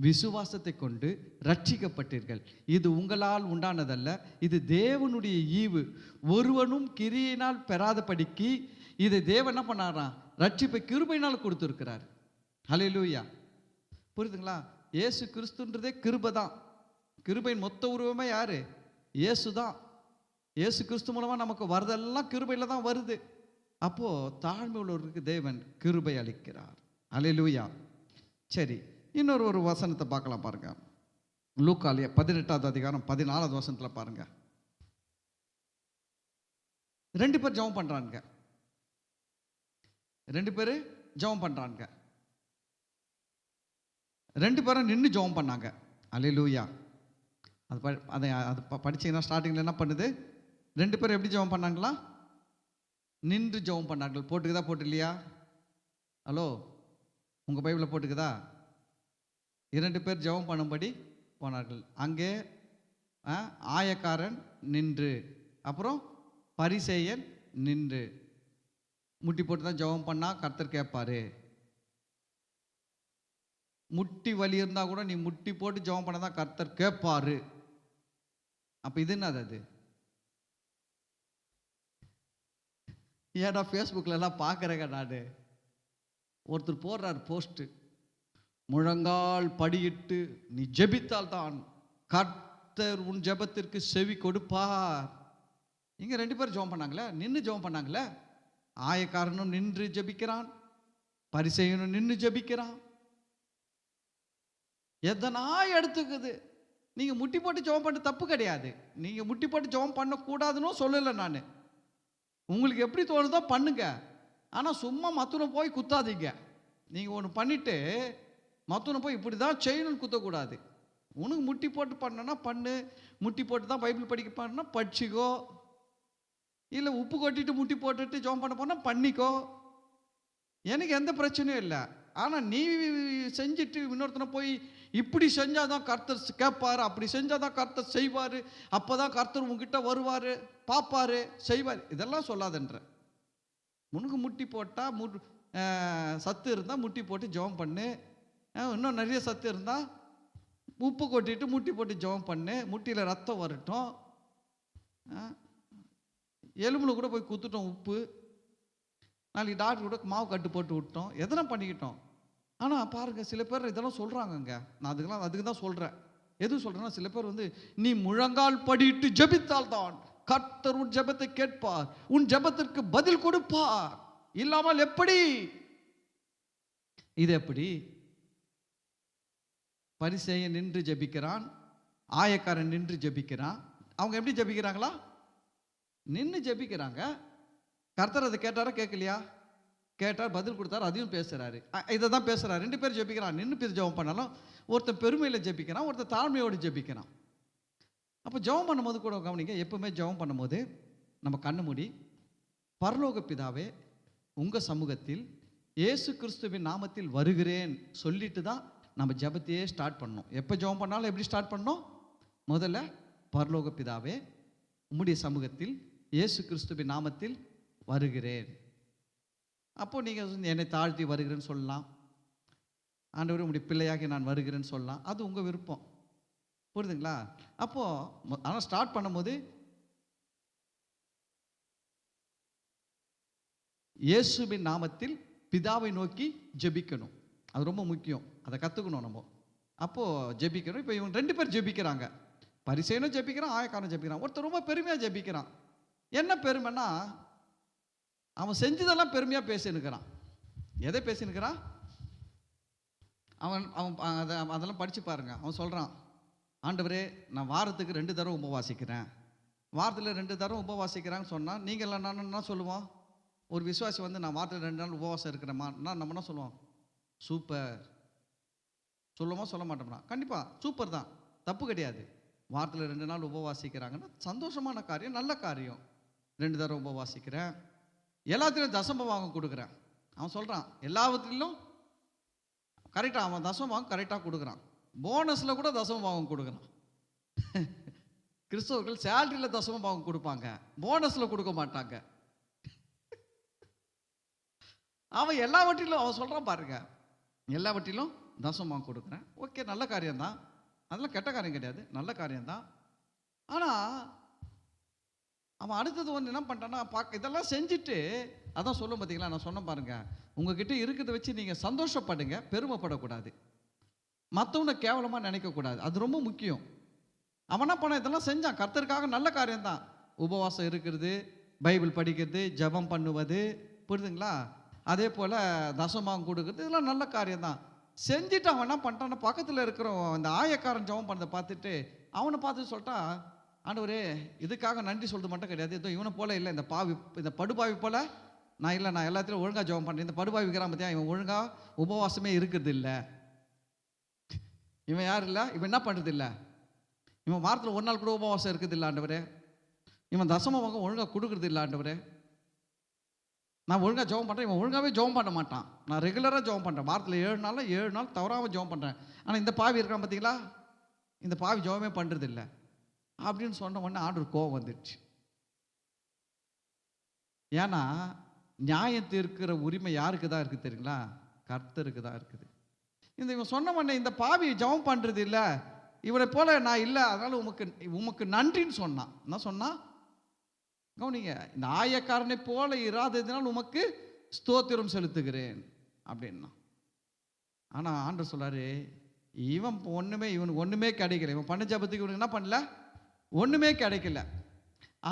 விசுவாசத்தை கொண்டு ரட்சிக்கப்பட்டீர்கள், இது உங்களால் உண்டானதல்ல, இது தேவனுடைய ஈவு, ஒருவனும் கிரியினால் பெறாதபடிக்கு இதை தேவன் என்ன பண்ணாராம்? ரட்சிப்பை கிருபையினால் கொடுத்துருக்கிறார். ஹல்லேலூயா. புரியுதுங்களா? இயேசு கிறிஸ்துன்றதே கிருபை தான். கிருபையின் மொத்த உருவமே யாரு? இயேசு தான். இயேசு கிறிஸ்து மூலமாக நமக்கு வரதெல்லாம் கிருபையில் தான் வருது. அப்போது தாழ்மை உள்ளவருக்கு தேவன் கிருபை அளிக்கிறார். ஹல்லேலூயா. சரி, இன்னொரு வசனத்தை பார்க்கலாம் பாருங்க. லூக்காலிய 18வது அதிகாரம் 14வது வசனத்தில் பாருங்க. 2 பேர் ஜெபம் பண்ணுறாங்க. 2 பேர் ஜெபம் பண்ணுறாங்க. 2 பேரும் நின்று ஜெபம் பண்ணாங்க. அல்லேலூயா. அது படிச்சீங்கன்னா ஸ்டார்டிங்கில் என்ன பண்ணுது? 2 பேரும் எப்படி ஜெபம் பண்ணாங்களா? நின்று ஜெபம் பண்ணார்கள். போட்டுக்குதா போட்டு இல்லையா? ஹலோ, உங்கள் பைபிளில் போட்டுக்குதா? 2 பேர் ஜெபம் பண்ணும்படி போனார்கள். அங்கே ஆயக்காரன் நின்று, அப்புறம் பரிசேயன் நின்று. முட்டி போட்டு தான் ஜெபம் பண்ணால் கர்த்தர் கேட்பாரு. முட்டி வலி இருந்தால் கூட நீ முட்டி போட்டு ஜெபம் பண்ண தான் கர்த்தர் கேட்பாரு. அப்போ இது என்னது? அது ஏன்னா ஃபேஸ்புக்கில் எல்லாம் பார்க்குறேங்க நான், ஒருத்தர் போடுறார் போஸ்ட்டு, முழங்கால் படியிட்டு நீ ஜெபித்தால் தான் கர்த்தர் உன் ஜெபத்திற்கு செவி கொடுப்பார். இங்கே 2 பேர் ஜெபம் பண்ணாங்களே, நின்று ஜெபம் பண்ணாங்களே. ஆயக்காரனும் நின்று ஜெபிக்கிறான், பரிசேயனும் நின்று ஜெபிக்கிறான். எதனா எடுத்துக்குது. நீங்கள் முட்டி போட்டு ஜெபம் பண்ண தப்பு கிடையாது. நீங்கள் முட்டி போட்டு ஜெபம் பண்ணக்கூடாதுன்னு சொல்லலை நான். உங்களுக்கு எப்படி தோணுதோ பண்ணுங்க. ஆனால் சும்மா மற்றவனை போய் குத்தாதீங்க. நீங்கள் ஒன்று பண்ணிவிட்டு மற்றவனை போய் இப்படி தான் செய்யணும்னு குத்தக்கூடாது. உனக்கு முட்டி போட்டு பண்ணனா பண்ணு, முட்டி போட்டு தான் பைபிள் படிக்க பண்ணா படிச்சிக்கோ, இல்லை உப்பு கொட்டிட்டு முட்டி போட்டுட்டு ஜெபம் பண்ண போனால் பண்ணிக்கோ, எனக்கு எந்த பிரச்சனையும் இல்லை. ஆனால் நீ செஞ்சுட்டு இன்னொருத்தனை போய் இப்படி செஞ்சால் தான் கர்த்தர் கேட்பார், அப்படி செஞ்சால் தான் கர்த்தர் செய்வார், அப்போ தான் கர்த்தர் உங்ககிட்ட வருவார், பார்ப்பார், செய்வார், இதெல்லாம் சொல்லாதன்ற. உனக்கு முட்டி போட்டால் சத்து இருந்தால் முட்டி போட்டு ஜெபம் பண்ணு. இன்னும் நிறைய சத்து இருந்தால் உப்பு கொட்டிட்டு முட்டி போட்டு ஜெபம் பண்ணு. முட்டியில் ரத்தம் வரட்டும். எலும்புல கூட போய் குத்துட்டோம் உப்பு, நாளைக்கு டாக்டர் கூட மாவு கட்டு போட்டு விட்டோம், எதனா பண்ணிக்கிட்டோம். ஆனால் பாருங்கள், சில பேர் இதெல்லாம் சொல்கிறாங்கங்க. நான் அதுக்கு தான் சொல்கிறேன். எது சொல்கிறேன்னா, சில பேர் நீ முழங்கால் படிட்டு ஜெபித்தால் தான் கர்த்தர் உன் ஜெபத்தை கேட்பார், உன் ஜெபத்திற்கு பதில் கொடுப்பார், இல்லாமல் எப்படி? இது எப்படி? பரிசேயன் நின்று ஜெபிக்கிறான், ஆயக்காரன் நின்று ஜெபிக்கிறான். அவங்க எப்படி ஜெபிக்கிறாங்களா? நின்று ஜெபிக்கிறாங்க. கர்த்தர் அதை கேட்டாரா கேட்கலையா? கேட்டார், பதில் கொடுத்தாரு, அதையும் பேசுகிறாரு. இதை தான் பேசுகிறார். 2 பேர் ஜெபிக்கிறான். நின்று பேர் ஜெபம் பண்ணாலும் ஒருத்தர் பெருமையில் ஜெபிக்கிறான், ஒருத்தர் தாழ்மையோடு ஜெபிக்கிறான். அப்போ ஜெபம் பண்ணும்போது கூட கவனிங்க, எப்பவுமே ஜெபம் பண்ணும்போது நம்ம கண்ணு மூடி, பரலோக பிதாவே உங்கள் சமூகத்தில் இயேசு கிறிஸ்துவின் நாமத்தில் வருகிறேன் சொல்லிட்டு தான் நம்ம ஜெபத்தையே ஸ்டார்ட் பண்ணணும். எப்போ ஜெபம் பண்ணாலும் எப்படி ஸ்டார்ட் பண்ணணும்? முதல்ல பரலோக பிதாவே உம்முடைய சமூகத்தில் இயேசு கிறிஸ்துவின் நாமத்தில் வருகிறேன். அப்போ நீங்கள் என்னை தாழ்த்தி வருகிறேன்னு சொல்லலாம், ஆண்டவரே உம்முடைய பிள்ளையாகி நான் வருகிறேன்னு சொல்லலாம், அது உங்கள் விருப்பம். புரியுதுங்களா? அப்போது ஆனால் ஸ்டார்ட் பண்ணும்போது இயேசுவின் நாமத்தில் பிதாவை நோக்கி ஜெபிக்கணும். அது ரொம்ப முக்கியம். அதை கற்றுக்கணும் நம்ம. அப்போது ஜெபிக்கணும். இப்போ இவங்க 2 பேர் ஜெபிக்கிறாங்க. பரிசேயனும் ஜெபிக்கிறான், ஆயக்காரனும் ஜெபிக்கிறான். ஒருத்தர் ரொம்ப பெருமையாக ஜெபிக்கிறான். என்ன பெருமைன்னா, அவன் செஞ்சதெல்லாம் பெருமையாக பேசினுக்கிறான். எதை பேசினுக்கிறான்? அவன் அதெல்லாம் படித்து பாருங்க. அவன் சொல்கிறான், ஆண்டவரே நான் வாரத்துக்கு 2 தடவை உபவாசிக்கிறேன். வாரத்தில் 2 தடவை உபவாசிக்கிறான்னு சொன்னால் நீங்கள் எல்லாம் என்ன சொல்லுவோம்? ஒரு விசுவாசி வந்து நான் வாரத்தில் 2 நாள் உபவாசம் இருக்கிறேம்மா, நம்ம என்ன சொல்லுவோம்? சூப்பர் சொல்லுவோமா? சொல்ல மாட்டோம்னா? கண்டிப்பாக சூப்பர் தான், தப்பு கிடையாது. வாரத்தில் 2 நாள் உபவாசிக்கிறாங்கன்னா சந்தோஷமான காரியம், நல்ல காரியம். 2 தடவை உபவாசிக்கிறேன், எல்லாத்திலையும் தசமபாகம் கொடுக்குறேன். அவன் சொல்கிறான் எல்லாவற்றிலும் கரெக்டாக, அவன் தசமபாகம் கரெக்டாக கொடுக்குறான். போனஸில் கூட தசமபாகம் கொடுக்குறான். கிறிஸ்தவர்கள் சேலரியில் தசமபாகம் கொடுப்பாங்க, போனஸில் கொடுக்க மாட்டாங்க. அவன் எல்லாவற்றிலும் அவன் சொல்கிறான் பாருங்க, எல்லாவற்றிலும் தசமபாகம் கொடுக்குறேன். ஓகே, நல்ல காரியம்தான், அதெல்லாம் கெட்ட காரியம் கிடையாது, நல்ல காரியம்தான். ஆனால் அவன் அடுத்தது ஒன்று என்ன பண்ணிட்டான்னா, இதெல்லாம் செஞ்சுட்டு அதான் சொல்லும் பார்த்தீங்களா, நான் சொன்ன பாருங்க, உங்ககிட்ட இருக்கிறத வச்சு நீங்கள் சந்தோஷப்படுங்க, பெருமைப்படக்கூடாது, மற்றவனை கேவலமாக நினைக்கக்கூடாது. அது ரொம்ப முக்கியம். அவன் என்ன பண்ண, இதெல்லாம் செஞ்சான், கர்த்தருக்காக நல்ல காரியம்தான். உபவாசம் இருக்கிறது, பைபிள் படிக்கிறது, ஜெபம் பண்ணுவது, புரியுதுங்களா? அதே போல் தசமாகம் கொடுக்குறது, இதெல்லாம் நல்ல காரியம்தான். செஞ்சுட்டு அவன் என்ன பண்ணிட்டான்னா, பக்கத்தில் இருக்கிற அந்த ஆயக்காரன் ஜெபம் பண்ணதை பார்த்துட்டு அவனை பார்த்து சொல்லிட்டான், ஆண்டவரே இதுக்காக நன்றி சொல்றது மட்டும் கிடையாது, ஏதோ இவனை போல இல்லை, இந்த படுபாவி போல நான் இல்லை, நான் எல்லாத்திலும் ஒழுங்காக ஜெபம் பண்ணுறேன். இந்த படுபாவி இருக்கிறான் பார்த்தியா, இவன் ஒழுங்காக உபவாசமே இருக்கிறது இல்லை. இவன் யார் இல்லை, இவன் என்ன பண்ணுறது இல்லை, இவன் வாரத்தில் 1 நாள் கூட உபவாசம் இருக்குது இல்லை ஆண்டவரே, இவன் தசமபாகம் ஒழுங்காக கொடுக்குறது இல்லை ஆண்டவரே, நான் ஒழுங்காக ஜெபம் பண்ணுறேன், இவன் ஒழுங்காகவே ஜெபம் பண்ண மாட்டான், நான் ரெகுலராக ஜெபம் பண்ணுறேன், வாரத்தில் 7 நாள் தவறாமல் ஜெபம் பண்ணுறேன். ஆனால் இந்த பாவி இருக்கான் பார்த்தீங்களா, இந்த பாவி ஜெபமே பண்ணுறது இல்லை அப்படின்னு சொன்ன உடனே ஆண்டவர் கோபம் வந்துடுச்சு. ஏன்னா நியாயம் தீர்க்கிற உரிமை யாருக்கு தான் இருக்குது தெரியுங்களா? கர்த்தருக்கு தான் இருக்குது. இவன் சொன்ன உடனே, இந்த பாவி ஜெபம் பண்ணுறது இல்லை, இவரை போல நான் இல்லை, அதனால உமக்கு நன்றின்னு சொன்னான். என்ன சொன்னா கவனிங்க, இந்த ஆயக்காரனை போல இராததினால் உமக்கு ஸ்தோத்திரம் செலுத்துகிறேன் அப்படின்னா. ஆனால் ஆண்டவர் சொல்றாரு, இவனுக்கு ஒன்றுமே கிடைக்கல, இவன் பண்ண ஜபத்துக்கு இவனுக்கு என்ன பண்ணல, ஒன்றுமே கிடைக்கல.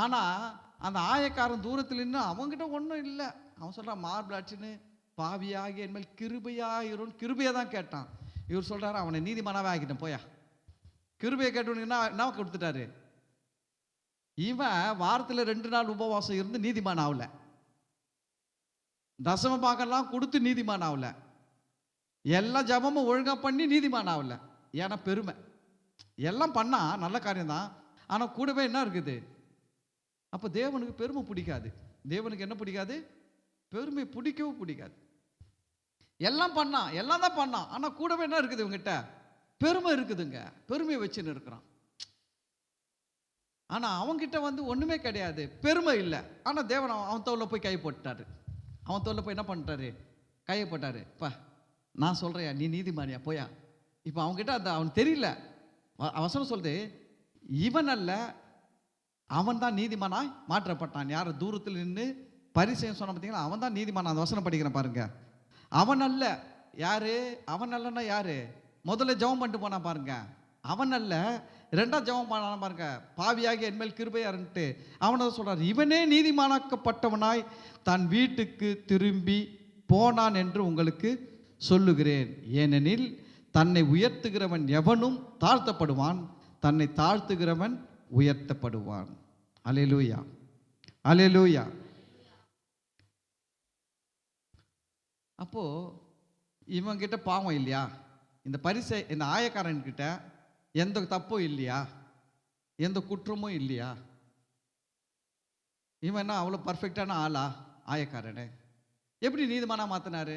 ஆனால் அந்த ஆயக்காரன் தூரத்தில் நின்று அவங்ககிட்ட ஒன்றும் இல்லை. அவன் சொல்கிறான், மார்பிளாச்சின்னு பாவியாகி என்மேல் கிருபையாயிரும், கிருபையை தான் கேட்டான். இவர் சொல்கிறாரு, அவனை நீதிமானாவே ஆக்கிட்டேன் போயா. கிருபையை கேட்டவனுக்கு என்ன கொடுத்துட்டாரு? இவன் வாரத்தில் 2 நாள் உபவாசம் இருந்து நீதிமான் ஆகல, தசம பாகம்லாம் கொடுத்து நீதிமான் ஆகல, எல்லா ஜபமும் ஒழுங்காக பண்ணி நீதிமான் ஆகல. ஏன்னா பெருமை. எல்லாம் பண்ணா நல்ல காரியம்தான், ஆனால் கூடவே என்ன இருக்குது? அப்போ தேவனுக்கு பெருமை பிடிக்காது. தேவனுக்கு என்ன பிடிக்காது? பெருமை பிடிக்கவும் பிடிக்காது. எல்லாம் பண்ணான், எல்லாம் தான் பண்ணான், ஆனால் கூடவே என்ன இருக்குது? இவங்ககிட்ட பெருமை இருக்குதுங்க, பெருமையை வச்சுன்னு இருக்கிறான். ஆனால் அவன்கிட்ட வந்து ஒன்றுமே கிடையாது, பெருமை இல்லை. ஆனால் தேவன் அவன் தோளில் போய் கை போட்டாரு. அவன் தோளில் போய் என்ன பண்ணிட்டாரு? கையை போட்டாரு. பா நான் சொல்கிறையா, நீ நீதிமானியா போயா. இப்போ அவன்கிட்ட அவனுக்கு தெரியல. அவசரம் சொல்லுது, இவன் அல்ல, அவன் தான் நீதிமானாய் மாற்றப்பட்டான். யார் தூரத்தில் நின்று பரிசேயன் சொன்ன பார்த்தீங்களா, அவன் தான் நீதிமான். அந்த வசனம் படிக்கிறேன் பாருங்க. அவன் அல்ல, யாரு? அவன் அல்லன்னா யாரு? முதல்ல ஜெபம் பண்ணிட்டு போனா பாருங்க, அவன் அல்ல. 2ஆம் ஜெபம் பண்ணான பாருங்க, பாவியாகி என்மேல் கிருபையாருன்ட்டு அவனை சொல்றாரு, இவனே நீதிமானாக்கப்பட்டவனாய் தன் வீட்டுக்கு திரும்பி போனான் என்று உங்களுக்கு சொல்லுகிறேன். ஏனெனில் தன்னை உயர்த்துகிறவன் எவனும் தாழ்த்தப்படுவான், தன்னை தாழ்த்துகிறவன் உயர்த்தப்படுவான். அல்லேலூயா, அல்லேலூயா. அப்போ இவங்கிட்ட பாவம் இல்லையா? இந்த ஆயக்காரன்கிட்ட எந்த தப்பும் இல்லையா? எந்த குற்றமும் இல்லையா? இவன் என்ன அவ்வளோ பர்ஃபெக்டான ஆளா ஆயக்காரனே? எப்படி நீதிமானா மாத்தினாரு?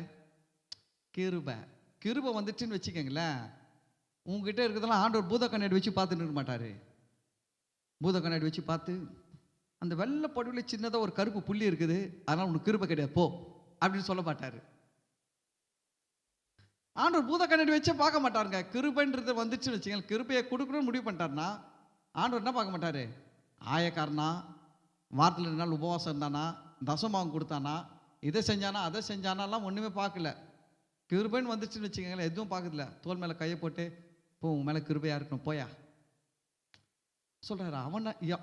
கிருபை வந்துச்சுன்னு வச்சுக்கோங்களேன். உங்ககிட்ட இருக்கிறதெல்லாம் ஆண்டவர் பூத கண்ணாடி வச்சு பார்த்துட்டு இருக்க மாட்டாரு. பூத கண்ணாடி வச்சு பார்த்து அந்த வெள்ளை படுவில் சின்னதாக ஒரு கருப்பு புள்ளி இருக்குது, அதனால உனக்கு கிருபை கிடையாது போ அப்படின்னு சொல்ல மாட்டாரு. ஆண்டவர் பூத கண்ணாடி வச்சே பார்க்க மாட்டாருங்க. கிருபைன்றது வந்துச்சுன்னு வச்சுக்கோங்க, கிருபையை கொடுக்கணும்னு முடிவு பண்ணிட்டாருன்னா ஆண்டவர் என்ன பார்க்க மாட்டாரு? ஆயக்காரனா, வாரத்தில் 2 நாள் உபவாசம் இருந்தானா, தசமாவும் கொடுத்தானா, இதை செஞ்சானா அதை செஞ்சானாலாம் ஒன்றுமே பார்க்கல. கிருபைன்னு வந்துச்சுன்னு வச்சுக்கோங்களேன், எதுவும் பார்க்கறதில்ல. தோல் மேலே கையை போட்டு போ, உன் மேலே கிருபையாக இருக்கணும் போயா சொல்கிறாரு.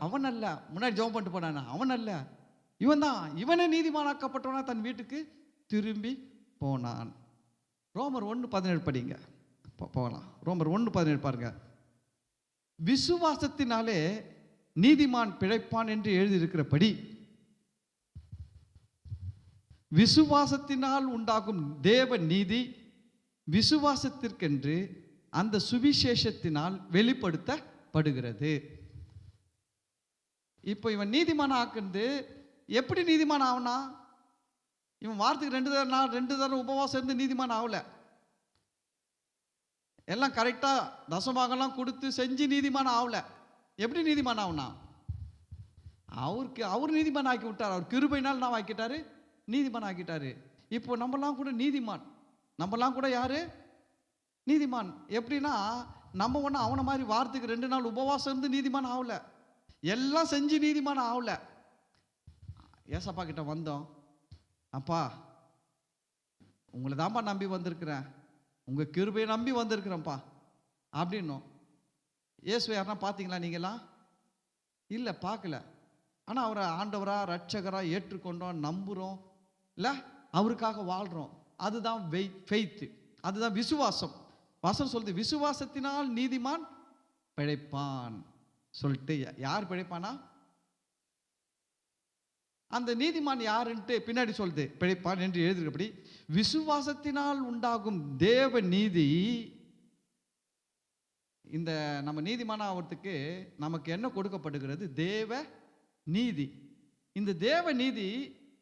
அவன் அல்ல, முன்னாடி ஜெபம் பண்ணிட்டு போனானா அவன் அல்ல, இவன் தான். இவனே நீதிமானாக்கப்பட்டவனா தன் வீட்டுக்கு திரும்பி போனான். ரோமர் 1:17 படிங்க, போகலாம். ரோமர் 1:17 பாருங்க. விசுவாசத்தினாலே நீதிமான் பிழைப்பான் என்று எழுதியிருக்கிறபடி விசுவாசத்தினால் உண்டாகும் தேவ நீதி விசுவாசத்திற்கென்று அந்த சுவிசேஷத்தினால் வெளிப்படுத்தப்படுகிறது. இப்போ இவன் நீதிமான ஆக்குறது எப்படி நீதிமான ஆகுனா? இவன் வாரத்துக்கு 2 தடவை உபவாசம் இருந்து நீதிமான ஆகல. எல்லாம் கரெக்டா தசமாகலாம் கொடுத்து செஞ்சு நீதிமான ஆகல. எப்படி நீதிமான ஆகுனா? அவர் நீதிமான ஆக்கி விட்டார். அவர் கிருபையினால் நான் ஆக்கிட்டாரு, நீதிமான் ஆக்கிட்டாரு. இப்போ நம்மலாம் கூட நீதிமான். நம்மலாம் கூட யாரு? நீதிமான். எப்படின்னா நம்ம ஒன்றும் அவனை மாதிரி வாரத்துக்கு 2 நாள் உபவாசம் இருந்து நீதிமான் ஆகல, எல்லாம் செஞ்சு நீதிமான ஆகல. ஏசப்பா கிட்ட வந்தோம், அப்பா உங்களை தான்ப்பா நம்பி வந்திருக்கிறேன், உங்கள் கிருபையை நம்பி வந்திருக்கிறேன்ப்பா அப்படின்னும். இயேசுவை யாருன்னா பார்த்தீங்களா நீங்களாம்? இல்லை, பார்க்கல. ஆனால் அவரை ஆண்டவரா ரட்சகராக ஏற்றுக்கொண்டோம், நம்புகிறோம், இல்லை அவருக்காக வாழ்கிறோம். அதுதான் ஃபெய்த்து, அதுதான் விசுவாசம். வசனம் சொல்லுது, விசுவாசத்தினால் நீதிமான் பிழைப்பான் சொல்லிட்டு. யார் பிழைப்பானா? அந்த நீதிமான் யாருன்ட்டு பின்னாடி சொல்லுது, பிழைப்பான் என்று எழுதுகிறபடி விசுவாசத்தினால் உண்டாகும் தேவ நீதி. இந்த நம்ம நீதிமான ஆகிறதுக்கு நமக்கு என்ன கொடுக்கப்படுகிறது? தேவ நீதி. இந்த தேவ நீதி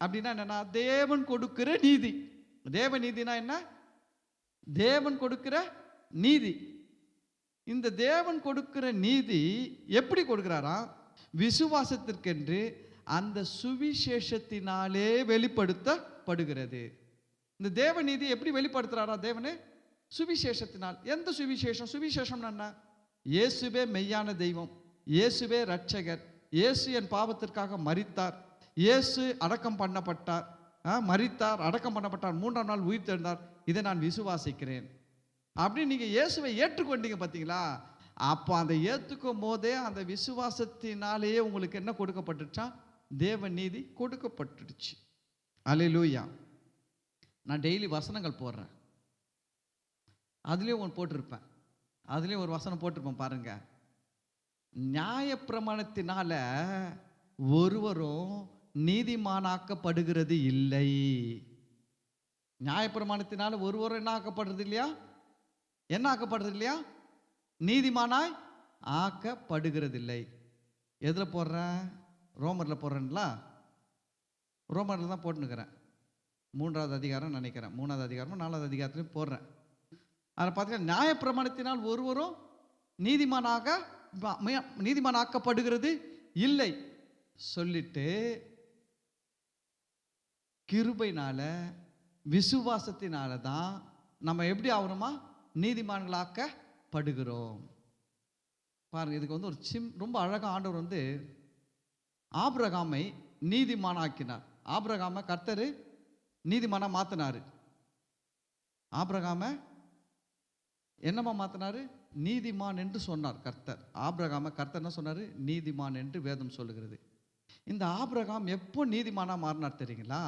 அப்படின்னா என்னன்னா, தேவன் கொடுக்கிற நீதி. தேவ நீதினா என்ன? தேவன் கொடுக்கிற நீதி. இந்த தேவன் கொடுக்கிற நீதி எப்படி கொடுக்கிறாரா? விசுவாசத்திற்கென்று அந்த சுவிசேஷத்தினாலே வெளிப்படுத்தப்படுகிறது. இந்த தேவ நீதி எப்படி வெளிப்படுத்துறாரா தேவனே? சுவிசேஷத்தினால். எந்த சுவிசேஷம்? சுவிசேஷம் என்ன? இயேசுவே மெய்யான தெய்வம், இயேசுவே ரட்சகர், இயேசு என் பாவத்திற்காக மரித்தார், இயேசு அடக்கம் பண்ணப்பட்டார், மரித்தார், அடக்கம் பண்ணப்பட்டார், 3ஆம் நாள் உயிர் தெழுந்தார், இதை நான் விசுவாசிக்கிறேன் அப்படின்னு நீங்க இயேசுவை ஏற்றுக்கொண்டீங்க பார்த்தீங்களா? அப்போ அந்த ஏற்றுக்கும் போதே அந்த விசுவாசத்தினாலேயே உங்களுக்கு என்ன கொடுக்கப்பட்டுச்சா? தேவ நீதி கொடுக்கப்பட்டுடுச்சு. அல்லேலூயா. நான் டெய்லி வசனங்கள் போடுறேன், அதுலேயும் ஒன்று போட்டிருப்பேன், அதுலேயும் ஒரு வசனம் போட்டிருப்பேன் பாருங்க. நியாயப்பிரமாணத்தினால ஒருவரும் நீதிமானாக்கப்படுகிறது இல்லை. நியாயப்பிரமாணத்தினால ஒருவரும் என்ன ஆக்கப்படுறது இல்லையா? என்ன ஆக்கப்படுறது இல்லையா? நீதிமானாய் ஆக்கப்படுகிறது இல்லை. எதில் போடுறேன்? ரோமரில் போடுறேன்ல. ரோமரில் தான் போட்டுனுக்கிறேன். 3ஆவது அதிகாரம் நினைக்கிறேன், 3ஆவது அதிகாரமும் 4ஆவது அதிகாரத்துலையும் போடுறேன். அதில் பார்த்தீங்கன்னா நியாயப்பிரமாணத்தினால் ஒருவரும் நீதிமானாக்கப்படுகிறது இல்லை சொல்லிட்டு, கிருபையினால விசுவாசத்தினால தான் நம்ம எப்படி ஆகிறோமா? நீதிமான்களாக்கப்படுகிறோம். பாருங்க, இதுக்கு ஒரு ரொம்ப அழகாக ஆண்டவர் ஆபிரகாமை நீதிமானாக்கினார். ஆபிரகாமை கர்த்தர் நீதிமானா மாத்தினாரு. ஆபிரகாமை என்னமா மாத்தினாரு? நீதிமான் என்று சொன்னார் கர்த்தர். ஆபிரகாமை கர்த்தர் என்ன சொன்னாரு? நீதிமான் என்று வேதம் சொல்லுகிறது. இந்த ஆபிரகாம் எப்போ நீதிமானா மாறினார் தெரியுங்களா?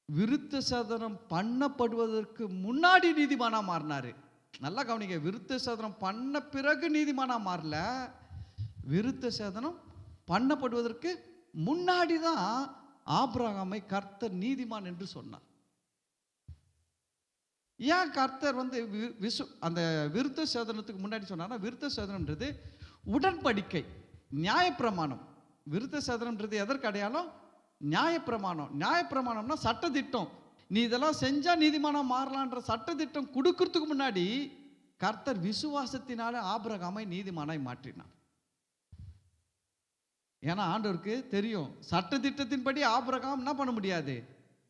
விருத்த சேதனம் பண்ணப்படுவதற்கு முன்னாடி நீதிமானா மாறினாரு. நல்லா கவனிங்க, விருத்த சேதனம் பண்ண பிறகு நீதிமானா மாறல, விருத்த சேதனம் பண்ணப்படுவதற்கு முன்னாடி தான் ஆபிரகாமை கர்த்தர் நீதிமான் என்று சொன்னார். ஏன் கர்த்தர் வந்து அந்த விருத்த சேதனத்துக்கு முன்னாடி சொன்னார்னா, விருத்த சேதனம்ன்றது உடன்படிக்கை, நியாயப்பிரமாணம். விருத்த சேதனம்ன்றது எதற்கு அடையாளம்? நியாயப்பிரமாணம். நியாயப்பிரமாணம்னா சட்டத்திட்டம். நீ இதெல்லாம் செஞ்சா நீதிமானா மாறலான்ற சட்டத்திட்டம் கொடுக்கறதுக்கு முன்னாடி கர்த்தர் விசுவாசத்தினால ஆபிரகாமை நீதிமானாய் மாற்றினார். ஏன்னா ஆண்டவருக்கு தெரியும், சட்டத்திட்டத்தின்படி ஆபிரகாம் என்ன பண்ண முடியாது,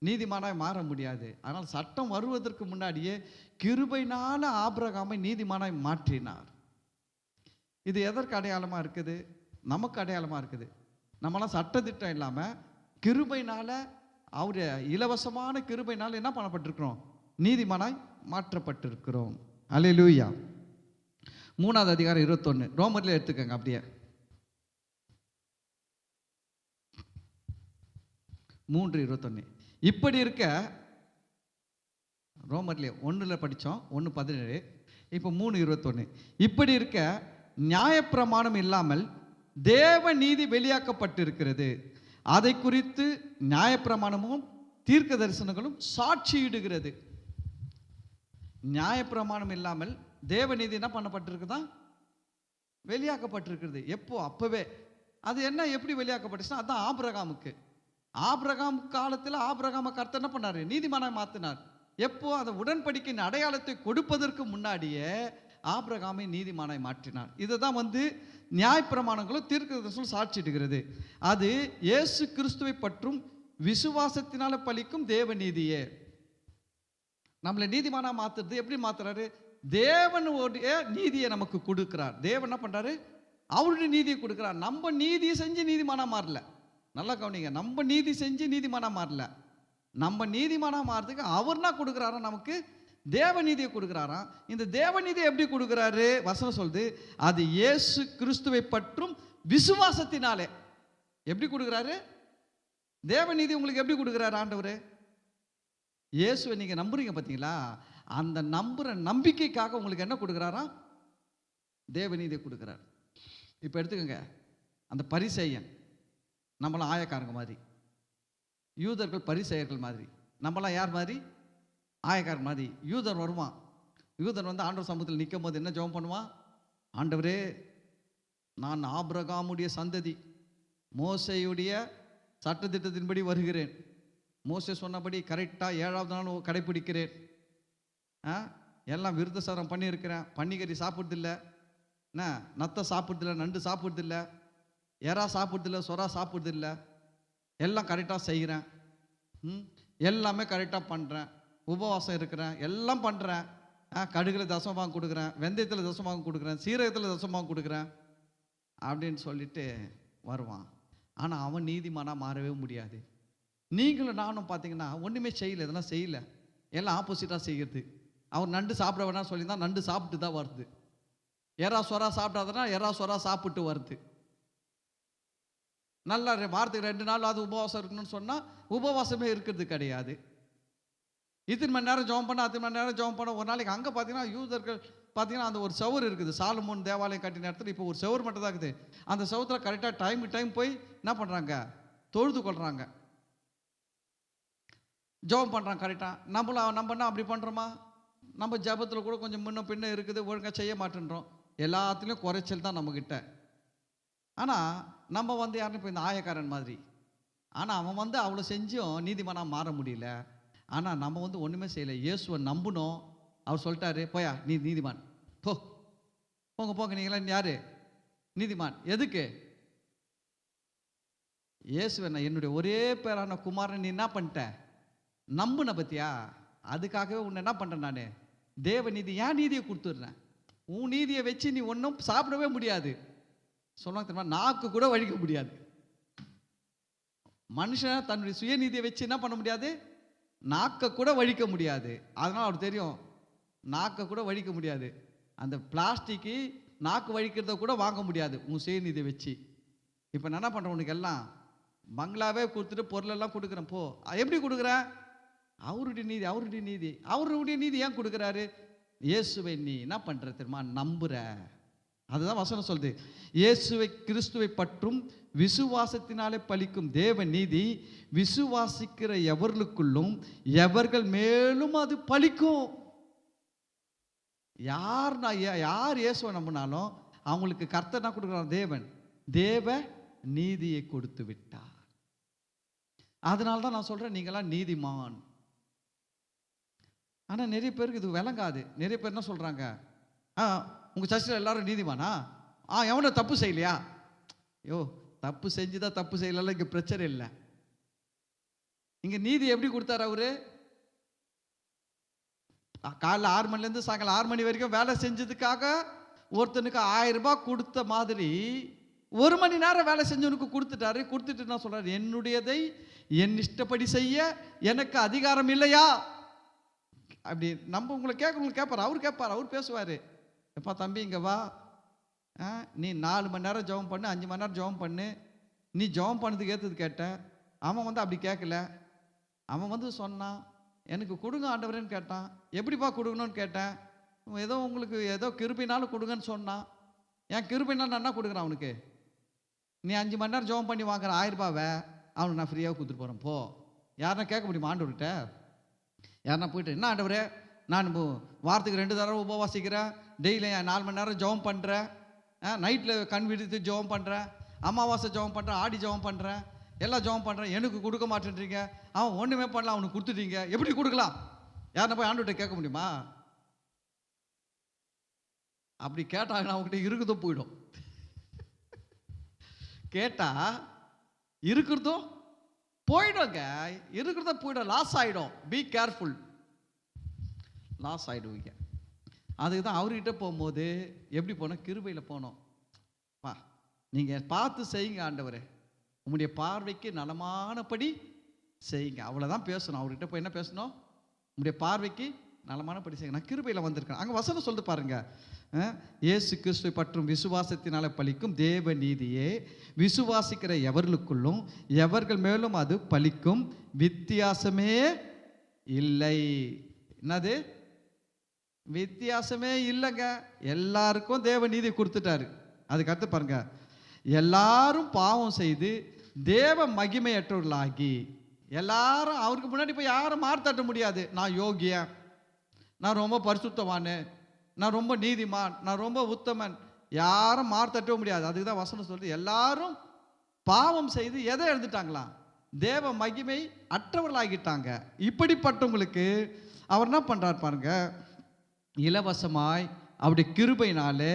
நீதிமானாய் மாற முடியாது. ஆனால் சட்டம் வருவதற்கு முன்னாடியே கிருபையினால ஆபிரகாமை நீதிமானாய் மாற்றினார். இது எதற்கு அடையாளமா இருக்குது? நமக்கு அடையாளமா இருக்குது. நம்மளாம் சட்டத்திட்டம் இல்லாம கிருபையினால, அவருடைய இலவசமான கிருபையினால என்ன பண்ணப்பட்டிருக்கிறோம்? நீதிமானாய் மாற்றப்பட்டிருக்கிறோம். அல்லேலூயா. 3வது அதிகாரம் 21 ரோமர்ல எடுத்துக்கங்க. அப்படியே 3:21. இப்படி இருக்க, ரோமர்ல 1ல படித்தோம், 1:17. இப்போ 3:21. இப்படி இருக்க நியாயப்பிரமாணம் இல்லாமல் தேவ நீதி வெளியாக்கப்பட்டிருக்கிறது. அதை குறித்து நியாயப்பிரமாணமும் தீர்க்க தரிசனங்களும் சாட்சியிடுகிறது. நியாயப்பிரமாணம் இல்லாமல் தேவநீதி என்ன பண்ணப்பட்டிருக்குதான்? வெளியாக்கப்பட்டிருக்கிறது. எப்போ? அப்பவே. அது என்ன, எப்படி வெளியாக்கப்பட்டுச்சுன்னா, அதான் ஆபிரகாமுக்கு. ஆபிரகாம் காலத்தில் ஆபிரகாம கர்த்தர் என்ன பண்ணாரு? நீதிமானாய் மாத்தினார். எப்போ? அந்த உடன்படிக்கையின் அடையாளத்தை கொடுப்பதற்கு முன்னாடியே ஆபிரகாமை நீதிமானாய் மாற்றினார். இதுதான் வந்து நியாயப்பிரமாணங்களும் தீர்க்கதரிசனங்களும் சாட்சியிடுகிறது. அது இயேசு கிறிஸ்துவை பற்றும் விசுவாசத்தினால பலிக்கும் தேவ நீதியே. நம்மளை நீதிமானா மாத்துறது எப்படி மாத்துறாரு? தேவனுடைய நீதியை நமக்கு கொடுக்கிறார். தேவன் என்ன பண்றாரு? அவருடைய நீதியை கொடுக்கிறார். நம்ம நீதியை செஞ்சு நீதிமானா மாறல. நல்லா கவனிங்க, நம்ம நீதி செஞ்சு நீதிமானா மாறல. நம்ம நீதிமானா மாறதுக்கு அவர் என்ன கொடுக்கிறாரா? நமக்கு தேவ நீதியை கொடுக்கிறாராம். இந்த தேவ நீதியை எப்படி கொடுக்கிறாரு? வசனம் சொல்லுது, அது இயேசு கிறிஸ்துவை பற்றும் விசுவாசத்தினாலே. எப்படி கொடுக்கிறாரு? தேவ நீதி உங்களுக்கு எப்படி கொடுக்கிறாரு ஆண்டவர்? இயேசுவை நீங்க நம்புறீங்க பார்த்தீங்களா, அந்த நம்புற நம்பிக்கைக்காக உங்களுக்கு என்ன கொடுக்கிறாரா? தேவநீதியை கொடுக்கிறார். இப்போ எடுத்துக்கோங்க, அந்த பரிசேயன் நம்மளாம் ஆயக்காரங்க மாதிரி, யூதர்கள் பரிசேயர்கள் மாதிரி. நம்மளாம் யார் மாதிரி? ஆயக்காரங்க மாதிரி. யூதர் வருவான். யூதர் வந்து ஆண்டவர் சமூகத்தில் நிற்கும் போது என்ன ஜெபம் பண்ணுவான்? ஆண்டவரே, நான் ஆபிரகாமுடைய சந்ததி, மோசேயுடைய சட்டத்திட்டத்தின்படி வருகிறேன். மோசே சொன்னபடி கரெக்டாக 7வது நாள் கடைப்பிடிக்கிறேன். எல்லாம் விருத்த சாரம் பண்ணியிருக்கிறேன். பன்னிக்கறி சாப்பிட்றதில்ல, என்ன நத்தை சாப்பிட்றதில்ல, நண்டு சாப்பிட்றதில்ல, எறா சாப்பிட்றதில்ல, சொரா சாப்பிட்றதில்ல, எல்லாம் கரெக்டாக செய்கிறேன். எல்லாமே கரெக்டாக பண்ணுறேன். உபவாசம் இருக்கிறேன், எல்லாம் பண்ணுறேன். கடுகில் தசமபாகம் கொடுக்குறேன், வெந்தயத்தில் தசமபாகம் கொடுக்குறேன், சீரகத்தில் தசமபாகம் கொடுக்குறேன் அப்படின்னு சொல்லிட்டு வருவான். ஆனால் அவன் நீதிமானாக மாறவே முடியாது. நீங்களும் நானும் பார்த்தீங்கன்னா ஒன்றுமே செய்யலை, இதெல்லாம் செய்யலை, எல்லாம் ஆப்போசிட்டாக செய்கிறது. அவர் நண்டு சாப்பிட வேணாம் சொல்லியிருந்தா நண்டு சாப்பிட்டு தான் வருது. எறா சொரா சாப்பிடாதனா எறா சொரா சாப்பிட்டு வருது. நல்லா வாரத்துக்கு 2 நாள் அது உபவாசம் இருக்கணும்னு சொன்னால் உபவாசமே இருக்கிறது கிடையாது. இத்தனை மணி நேரம் ஜெபம் பண்ண, 10 மணி நேரம் ஜெபம் பண்ண. ஒரு நாளைக்கு அங்கே பார்த்தீங்கன்னா யூதர்கள் பார்த்தீங்கன்னா அந்த ஒரு செவர் இருக்குது. சாலமோன் தேவாலயம் கட்டின இடத்துல இப்போ ஒரு செவர் மட்டும் தான் இருக்குது. அந்த செவத்தில் கரெக்டாக டைம் போய் என்ன பண்ணுறாங்க? தொழுது கொள்கிறாங்க, ஜெபம் பண்ணுறாங்க கரெக்டாக. நம்ம அப்படி பண்ணுறோமா? நம்ம ஜபத்தில் கூட கொஞ்சம் முன்ன பின்ன இருக்குது, ஒழுங்காக செய்ய மாட்டேன்றோம். எல்லாத்துலேயும் குறைச்சல் தான் நம்மக்கிட்ட. ஆனால் நம்ம வந்து யாருன்னு இப்போ இந்த ஆயக்காரன் மாதிரி. ஆனால் அவன் வந்து அவ்வளோ செஞ்சும் நீதிமானாக மாற முடியல. ஆனால் நம்ம வந்து ஒன்றுமே செய்யலை. இயேசுவை நம்பணும். அவர் சொல்லிட்டாரு, போயா நீ நீதிமான், போங்க நீங்களாம் யாரு நீதிமான்? எதுக்கு? இயேசுவை என்னுடைய ஒரே பேரான குமாரன் நீ என்ன பண்ணிட்ட? நம்புன பத்தியா? அதுக்காகவே உன்னை என்ன பண்ணுறேன் நான்? தேவ நீதி, ஏன் நீதியை கொடுத்துட்றேன். உன் நீதியை வச்சு நீ ஒன்றும் சாப்பிடவே முடியாது. சொல்லுவாங்க தெரியுமா, நாக்கு கூட வழிக்க முடியாது. மனுஷன் தன்னுடைய சுயநீதியை வச்சு என்ன பண்ண முடியாது? நாக்க கூட வழிக்க முடியாது. அதனால் அவர் தெரியும், நாக்க கூட வழிக்க முடியாது. அந்த பிளாஸ்டிக்கு நாக்கு வழிக்கிறத கூட வாங்க முடியாது உன் சுயநீதியை வச்சு. இப்போ நான் என்ன பண்ணுறேன்? உனக்கு எல்லாம் பங்களாவே கொடுத்துட்டு பொருளெல்லாம் கொடுக்குறேன். போ. எப்படி கொடுக்குறேன்? அவருடைய நீதி ஏன் கொடுக்குறாரு? இயேசுவை நீ என்ன பண்ணுற தெரியுமா? நம்புற. அதுதான் வசனம் சொல்லுது. இயேசுவை கிறிஸ்துவை பற்றும் விசுவாசத்தினாலே பலிக்கும் தேவ நீதி விசுவாசிக்கிற எவர்களுக்குள்ளும் எவர்கள் மேலும் அது பலிக்கும். யார் இயேசுவை நம்பினாலும் அவங்களுக்கு கர்த்தர் என்ன கொடுக்குறார்? தேவன் தேவ நீதியை கொடுத்து விட்டார். அதனால தான் நான் சொல்றேன், நீங்களாம் நீதிமான். ஆனா நிறைய பேருக்கு இது விளங்காது. நிறைய பேர் என்ன சொல்றாங்க, உங்க சர்ச்சில் எல்லாரும் நீதிமானா? எவனை தப்பு செய்யலையா? யோ, தப்பு செஞ்சுதான் தப்பு செய்யல, இங்க பிரச்சனை இல்லை. இங்க நீதி எப்படி கொடுத்தாரு அவரு? காலைல 6 மணிலேருந்து சாயங்காலம் 6 மணி வரைக்கும் வேலை செஞ்சதுக்காக ஒருத்தனுக்கு 1000 ரூபாய் கொடுத்த மாதிரி 1 மணி நேரம் வேலை செஞ்சவனுக்கு கொடுத்துட்டாரு. கொடுத்துட்டு என்ன சொல்றாரு? என்னுடையதை என் இஷ்டப்படி செய்ய எனக்கு அதிகாரம் இல்லையா? அப்படி நம்ம உங்களை கேட்பார், அவர் கேட்பார், அவர் பேசுவார். எப்பா தம்பி இங்கே வா, நீ 4 மணி நேரம் ஜெபம் பண்ணு, 5 மணி நேரம் ஜெபம் பண்ணு, நீ ஜெபம் பண்ணதுக்கு ஏற்றது கேட்ட. அவன் அப்படி கேட்கல. அவன் சொன்னான், எனக்கு கொடுங்க ஆண்டவரேன்னு கேட்டான். எப்படிப்பா கொடுக்கணும்னு கேட்டேன். ஏதோ உங்களுக்கு ஏதோ கிருபைனாலும் கொடுங்கன்னு சொன்னான். என் கிருபைனாலும் நான் என்ன கொடுக்குறேன் அவனுக்கு? நீ 5 மணி நேரம் ஜெபம் பண்ணி வாங்குற 1000 ரூபாவை அவனுக்கு நான் ஃப்ரீயாக கொடுத்துட்டு போகிறேன் போ. யாருன்னா கேட்க முடியுமா ஆண்டவர்கிட்ட? யாருன்னா போயிட்டு, என்ன ஆண்டவரே, நான் வாரத்துக்கு 2 தடவை உபவாசிக்கிறேன், டெய்லி 4 மணி நேரம் ஜெபம் பண்ணுறேன், நைட்டில் கண் விடுத்து ஜெபம் பண்ணுறேன், அமாவாசை ஜெபம் பண்ணுறேன், ஆடி ஜெபம் பண்ணுறேன், எல்லாம் ஜெபம் பண்ணுறேன், எனக்கு கொடுக்க மாட்டேன்றீங்க, அவன் ஒன்றுமே பண்ணலாம், அவனுக்கு கொடுத்துட்டீங்க, எப்படி கொடுக்கலாம்? யாருன்னா போய் ஆண்டவர்கிட்ட கேட்க முடியுமா? அப்படி கேட்டாங்கன்னா அவங்ககிட்ட இருக்குதும் போயிடும். கேட்டா இருக்கிறதும் போயிடுங்க, இருக்கிறத போயிடும், லாஸ் ஆகிடும். பி கேர்ஃபுல், லாஸ் ஆகிடுவீங்க. அதுக்கு தான் அவர்கிட்ட போகும்போது எப்படி போனோம்? கிருபையில் போனோம். பா நீங்கள் பார்த்து செய்யுங்க ஆண்டவரே, உங்களுடைய பார்வைக்கு நலமானபடி செய்யுங்க, அவ்வளோதான் பேசணும். அவர்கிட்ட போய் என்ன பேசணும்? உங்களுடைய பார்வைக்கு நலமானபடி செய்யுங்க. நான் கிருபையில் வந்திருக்கேன். அங்கே வசனம் சொல்லிட்டு பாருங்க, இயேசு கிறிஸ்துவை பற்றும் விசுவாசத்தினால பலிக்கும் தேவ நீதியே விசுவாசிக்கிற எவர்களுக்குள்ளும் எவர்கள் மேலும் அது பலிக்கும், வித்தியாசமே இல்லை. என்னது வித்தியாசமே இல்லைங்க? எல்லாருக்கும் தேவ நீதி கொடுத்துட்டாரு. அதுக்கடுத்து பாருங்க, எல்லாரும் பாவம் செய்து தேவ மகிமையற்றவர்களாகி, எல்லாரும் அவருக்கு முன்னாடி போய் யாரும் மார்த்தட்ட முடியாது. நான் யோகியன், நான் ரொம்ப பரிசுத்தவான், நான் ரொம்ப நீதிமான், நான் ரொம்ப உத்தமன், யாரும் மார்த்தட்ட முடியாது. அதுக்கு தான் வசனம் சொல்லுது, எல்லாரும் பாவம் செய்து எதை எழுந்துட்டாங்களாம்? தேவ மகிமை அற்றவர்களாகிட்டாங்க. இப்படிப்பட்டவங்களுக்கு அவர் என்ன பண்றார் பாருங்க, இலவசமாய் அவருடைய கிருபையினாலே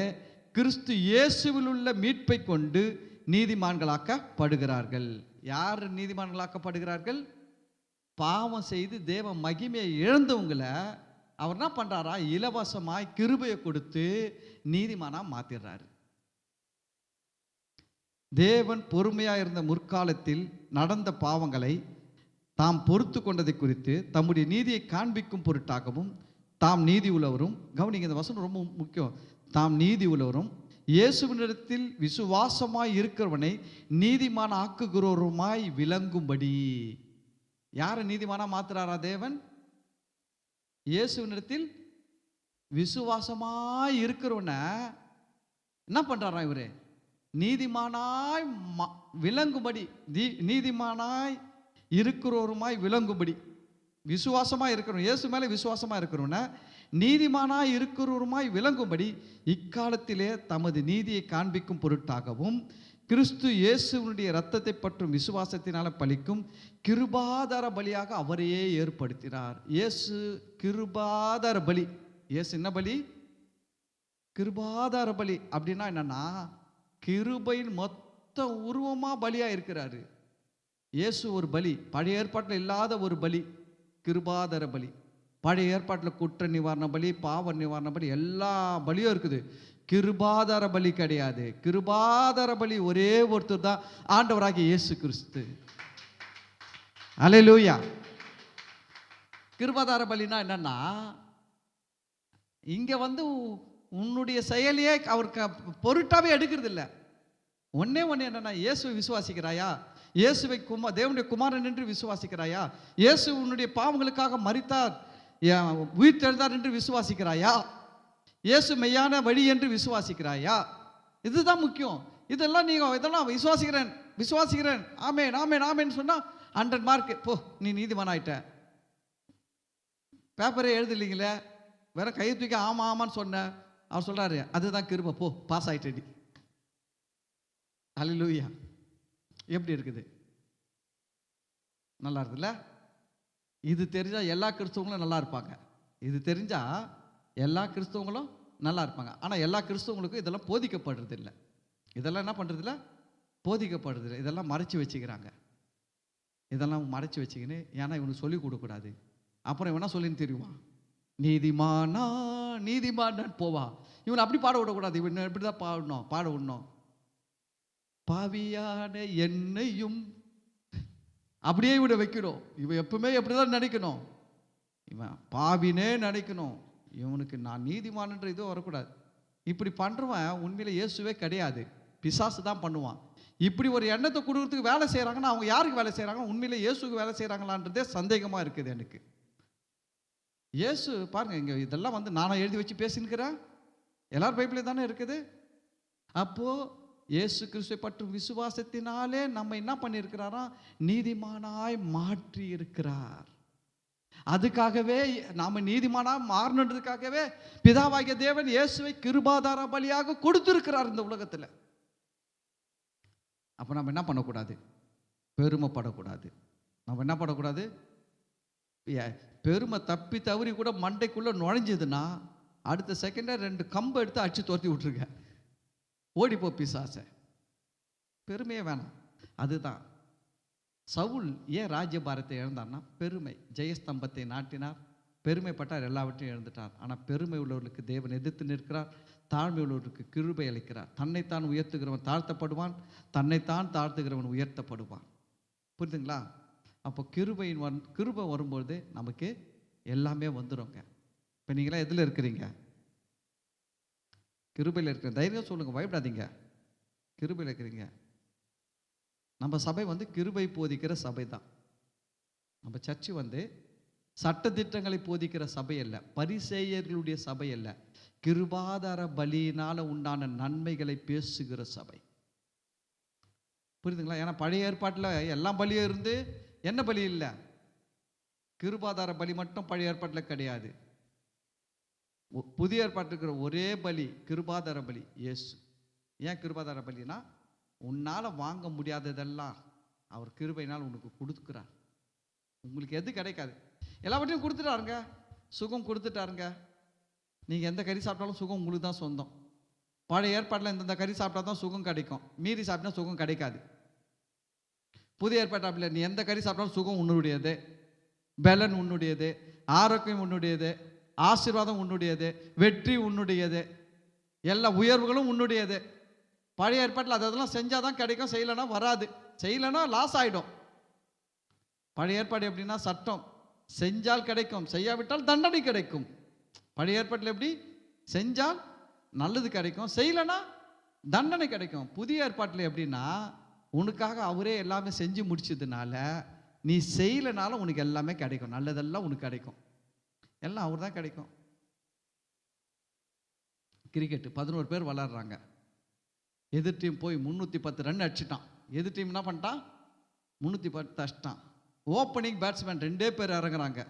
கிறிஸ்து இயேசுவில் உள்ள மீட்பை கொண்டு நீதிமான்களாக்கப்படுகிறார்கள். யார் நீதிமான்களாக்கப்படுகிறார்கள்? பாவம் செய்து தேவ மகிமையை இழந்தவங்களை அவர் என்ன பண்றாரா? இலவசமாய் கிருபையை கொடுத்து நீதிமானா மாத்திடுறாரு. தேவன் பொறுமையா இருந்த முற்காலத்தில் நடந்த பாவங்களை தாம் பொறுத்து கொண்டதை குறித்து தம்முடைய நீதியை காண்பிக்கும் பொருட்டாகவும் தாம் நீதி உள்ளவரும், கவனிங்க இந்த வசனம் ரொம்ப முக்கியம், தாம் நீதி உள்ளவரும் இயேசுவினிடத்தில் விசுவாசமாய் இருக்கிறவனை நீதிமான ஆக்குகிறவருமாய் விளங்கும்படி. யாரை நீதிமானா மாத்துறாரா தேவன்? இயேசுவினிடத்தில் விசுவாசமாய் இருக்கிறவனை என்ன பண்றாரா இவரு? நீதிமானாய் விளங்கும்படி, நீதிமானாய் இருக்கிறவருமாய் விளங்கும்படி. விசுவாசமா இருக்கிறவன், இயேசு மேல விசுவாசமா இருக்கிறவன நீதிமானாய் இருக்கிறவருமாய் விளங்கும்படி இக்காலத்திலே தமது நீதியை காண்பிக்கும் பொருட்டாகவும் கிறிஸ்து இயேசுவினுடைய இரத்தத்தை பற்றும் விசுவாசத்தினால பலிக்கும் கிருபாதார பலியாக அவரையே ஏற்படுத்தினார். இயேசு கிருபாதார பலி. இயேசு என்ன பலி? கிருபாதார பலி. அப்படின்னா என்னன்னா, கிருபையின் மொத்த உருவமா பலியா இருக்கிறாரு. இயேசு ஒரு பலி, பழைய ஏற்பாட்டில் இல்லாத ஒரு பலி, கிருபாதார பலி. பழைய ஏற்பாட்டில் குற்ற நிவாரண பலி, பாவ நிவாரண பலி, எல்லா பலியும் இருக்குது. கிருபாதார பலி கிடையாது. கிருபாதார பலி ஒரே ஒருத்தர் தான், ஆண்டவராகிய இயேசு கிறிஸ்து. அல்லேலூயா. கிருபாதார பலினா என்னன்னா, இங்க உன்னுடைய செயலையே அவருக்கு பொருட்டாவே எடுக்கிறது இல்லை. ஒன்னே என்னன்னா, இயேசுவை விசுவாசிக்கிறாயா? இயேசுவை தேவனுடைய குமாரன் என்று விசுவாசிக்கிறாயா? இயேசு உன்னுடைய பாவங்களுக்காக மரித்தார், உயிர் தெழுந்தார் என்று விசுவாசிக்கிறாயா? இயேசு மெய்யான வழி என்று விசுவாசிக்கிறாயா? இதுதான் முக்கியம். இதெல்லாம் நீங்கள் இதெல்லாம் விசுவாசிக்கிறேன் விசுவாசிக்கிறேன் ஆமேன் ஆமேன் ஆமேன்னு சொன்னால் 100 மார்க் போ, நீ நீதிமான் ஆயிட்ட. பேப்பரே எழுதலைங்களே, வேற கையை தூக்கி ஆமாம் ஆமான்னு சொன்னேன். அவர் சொல்கிறாரு, அதுதான் கிருபை, போ பாஸ் ஆயிட்டடி. அல்லேலூயா. எப்படி இருக்குது? நல்லா இருக்குல்ல? இது தெரிஞ்சால் எல்லா கிறிஸ்தவங்களும் நல்லா இருப்பாங்க. இது தெரிஞ்சால் எல்லா கிறிஸ்தவங்களும் நல்லா இருப்பாங்க. ஆனால் எல்லா கிறிஸ்தவங்களுக்கும் இதெல்லாம் போதிக்கப்படுறது இல்லை. இதெல்லாம் என்ன பண்ணுறதில்ல? போதிக்கப்படுறது இல்லை. இதெல்லாம் மறைச்சி வச்சுக்கிறாங்க. இதெல்லாம் மறைச்சி வச்சுக்கின்னு, ஏன்னா இவனுக்கு சொல்லிக் கொடுக்கக்கூடாது. அப்புறம் இவனா சொல்லின்னு தெரியுவான், நீதிமானா நீதிமானான்னு போவா. இவனை அப்படி பாட விடக்கூடாது. இவன் எப்படி தான் பாட விடணும். பாவியான என்னையும் அப்படியே விட வைக்கணும். இவன் எப்பவுமே எப்படிதான் நினைக்கணும், இவன் பாவினே நினைக்கணும். இவனுக்கு நான் நீதிமானன்ற இதுவும் வரக்கூடாது. இப்படி பண்ணுறவன் உண்மையில இயேசுவே கிடையாது, பிசாசு தான் பண்ணுவான். இப்படி ஒரு எண்ணத்தை கொடுக்கறதுக்கு வேலை செய்கிறாங்கன்னா அவங்க யாருக்கு வேலை செய்கிறாங்க? உண்மையில இயேசுக்கு வேலை செய்கிறாங்களான்றதே சந்தேகமாக இருக்குது எனக்கு. இயேசு பாருங்க, இங்கே இதெல்லாம் வந்து நானும் எழுதி வச்சு பேசினுக்கிறேன், எல்லாரும் பைபிளே தானே இருக்குது. அப்போது இயேசு கிறிஸ்துவை பற்றும் விசுவாசத்தினாலே நம்ம என்ன பண்ணியிருக்கிறாரா? நீதிமானாய் மாற்றி இருக்கிறார். அதுக்காகவே நாம் நீதிமானாக மாறணுன்றதுக்காகவே பிதாவாகிய தேவன் இயேசுவை கிருபாதார பலியாக கொடுத்திருக்கிறார் இந்த உலகத்தில். அப்போ நம்ம என்ன பண்ணக்கூடாது? பெருமைப்படக்கூடாது. நம்ம என்ன பண்ணக்கூடாது? பெருமை தப்பி தவறி கூட மண்டைக்குள்ளே நுழைஞ்சதுன்னா அடுத்த செகண்டே 2 கம்பு எடுத்து அடிச்சு துரத்தி விட்டுருங்க, ஓடிப்போ பிசாசை. பெருமையே வேணாம். அதுதான் சவுல் ஏன் ராஜ்யபாரத்தை இழந்தார்னா பெருமை. ஜெயஸ்தம்பத்தை நாட்டினார், பெருமைப்பட்டார், எல்லாவற்றையும் இழந்துட்டார். ஆனால் பெருமை உள்ளவர்களுக்கு தேவன் எதிர்த்து நிற்கிறார், தாழ்மை உள்ளவர்களுக்கு கிருபை அளிக்கிறார். தன்னைத்தான் உயர்த்துகிறவன் தாழ்த்தப்படுவான், தன்னைத்தான் தாழ்த்துகிறவன் உயர்த்தப்படுவான். புரியுதுங்களா? அப்போ கிருபை வரும்பொழுது நமக்கு எல்லாமே வந்துடுங்க. இப்போ நீங்களாம் எதில் இருக்கிறீங்க? கிருபையில் இருக்கிற. தைரியம் சொல்லுங்கள், பயப்படாதீங்க. கிருபையில் இருக்கிறீங்க. நம்ம சபை வந்து கிருபை போதிக்கிற சபை தான். நம்ம சர்ச்சு வந்து சட்டதிட்டங்களை போதிக்கிற சபை அல்ல, பரிசேயர்களுடைய சபை அல்ல, கிருபாதார பலியினால் உண்டான நன்மைகளை பேசுகிற சபை. புரியுதுங்களா? ஏன்னா பழைய ஏற்பாட்டில் எல்லாம் பலியும் இருந்து என்ன பலி இல்லை? கிருபாதார பலி மட்டும் பழைய ஏற்பாட்டில் கிடையாது. புதிய ஏற்பாட்டில் இருக்கிற ஒரே பலி கிருபாதார பலி, இயேசு. ஏன் கிருபாதார பலினா, உன்னால் வாங்க முடியாததெல்லாம் அவர் கிருபையினால் உனக்கு கொடுக்குறார். உங்களுக்கு எது கிடைக்காது எல்லாவற்றையும் கொடுத்துட்டாருங்க. சுகம் கொடுத்துட்டாருங்க. நீங்கள் எந்த கறி சாப்பிட்டாலும் சுகம் உங்களுக்கு தான் சொந்தம். பழைய ஏற்பாட்டில் இந்தந்த கறி சாப்பிட்டா தான் சுகம் கிடைக்கும், மீறி சாப்பிட்டா சுகம் கிடைக்காது. புதிய ஏற்பாட்டில் நீ எந்த கறி சாப்பிட்டாலும் சுகம் உன்னுடையது, பலன் உன்னுடையது, ஆரோக்கியம் உன்னுடையது, ஆசீர்வாதம் உன்னுடையது, வெற்றி உன்னுடையது, எல்லா உயர்வுகளும் உன்னுடையது. பழைய ஏற்பாட்டில் அதெல்லாம் செஞ்சால் தான் கிடைக்கும், செய்யலைன்னா வராது, செய்யலைன்னா லாஸ் ஆகிடும். பழைய ஏற்பாடு எப்படின்னா சட்டம், செஞ்சால் கிடைக்கும், செய்யாவிட்டால் தண்டனை கிடைக்கும். பழைய ஏற்பாட்டில் எப்படி? செஞ்சால் நல்லது கிடைக்கும், செய்யலைன்னா தண்டனை கிடைக்கும். புதிய ஏற்பாட்டில் எப்படின்னா உனக்காக அவரே எல்லாமே செஞ்சு முடிச்சதுனால நீ செய்யலைனாலும் உனக்கு எல்லாமே கிடைக்கும், நல்லதெல்லாம் உனக்கு கிடைக்கும், எல்லாம் அவர் தான் கிடைக்கும். கிரிக்கெட்டு 11 பேர் விளாட்றாங்க. எதிர் டீம் போய் 310 ரன் அடிச்சிட்டான். எதிர் டீம் என்ன பண்ணிட்டான்? 310 அடிச்சிட்டான். ஓப்பனிங் பேட்ஸ்மேன் 2 பேர் இறங்குறாங்க.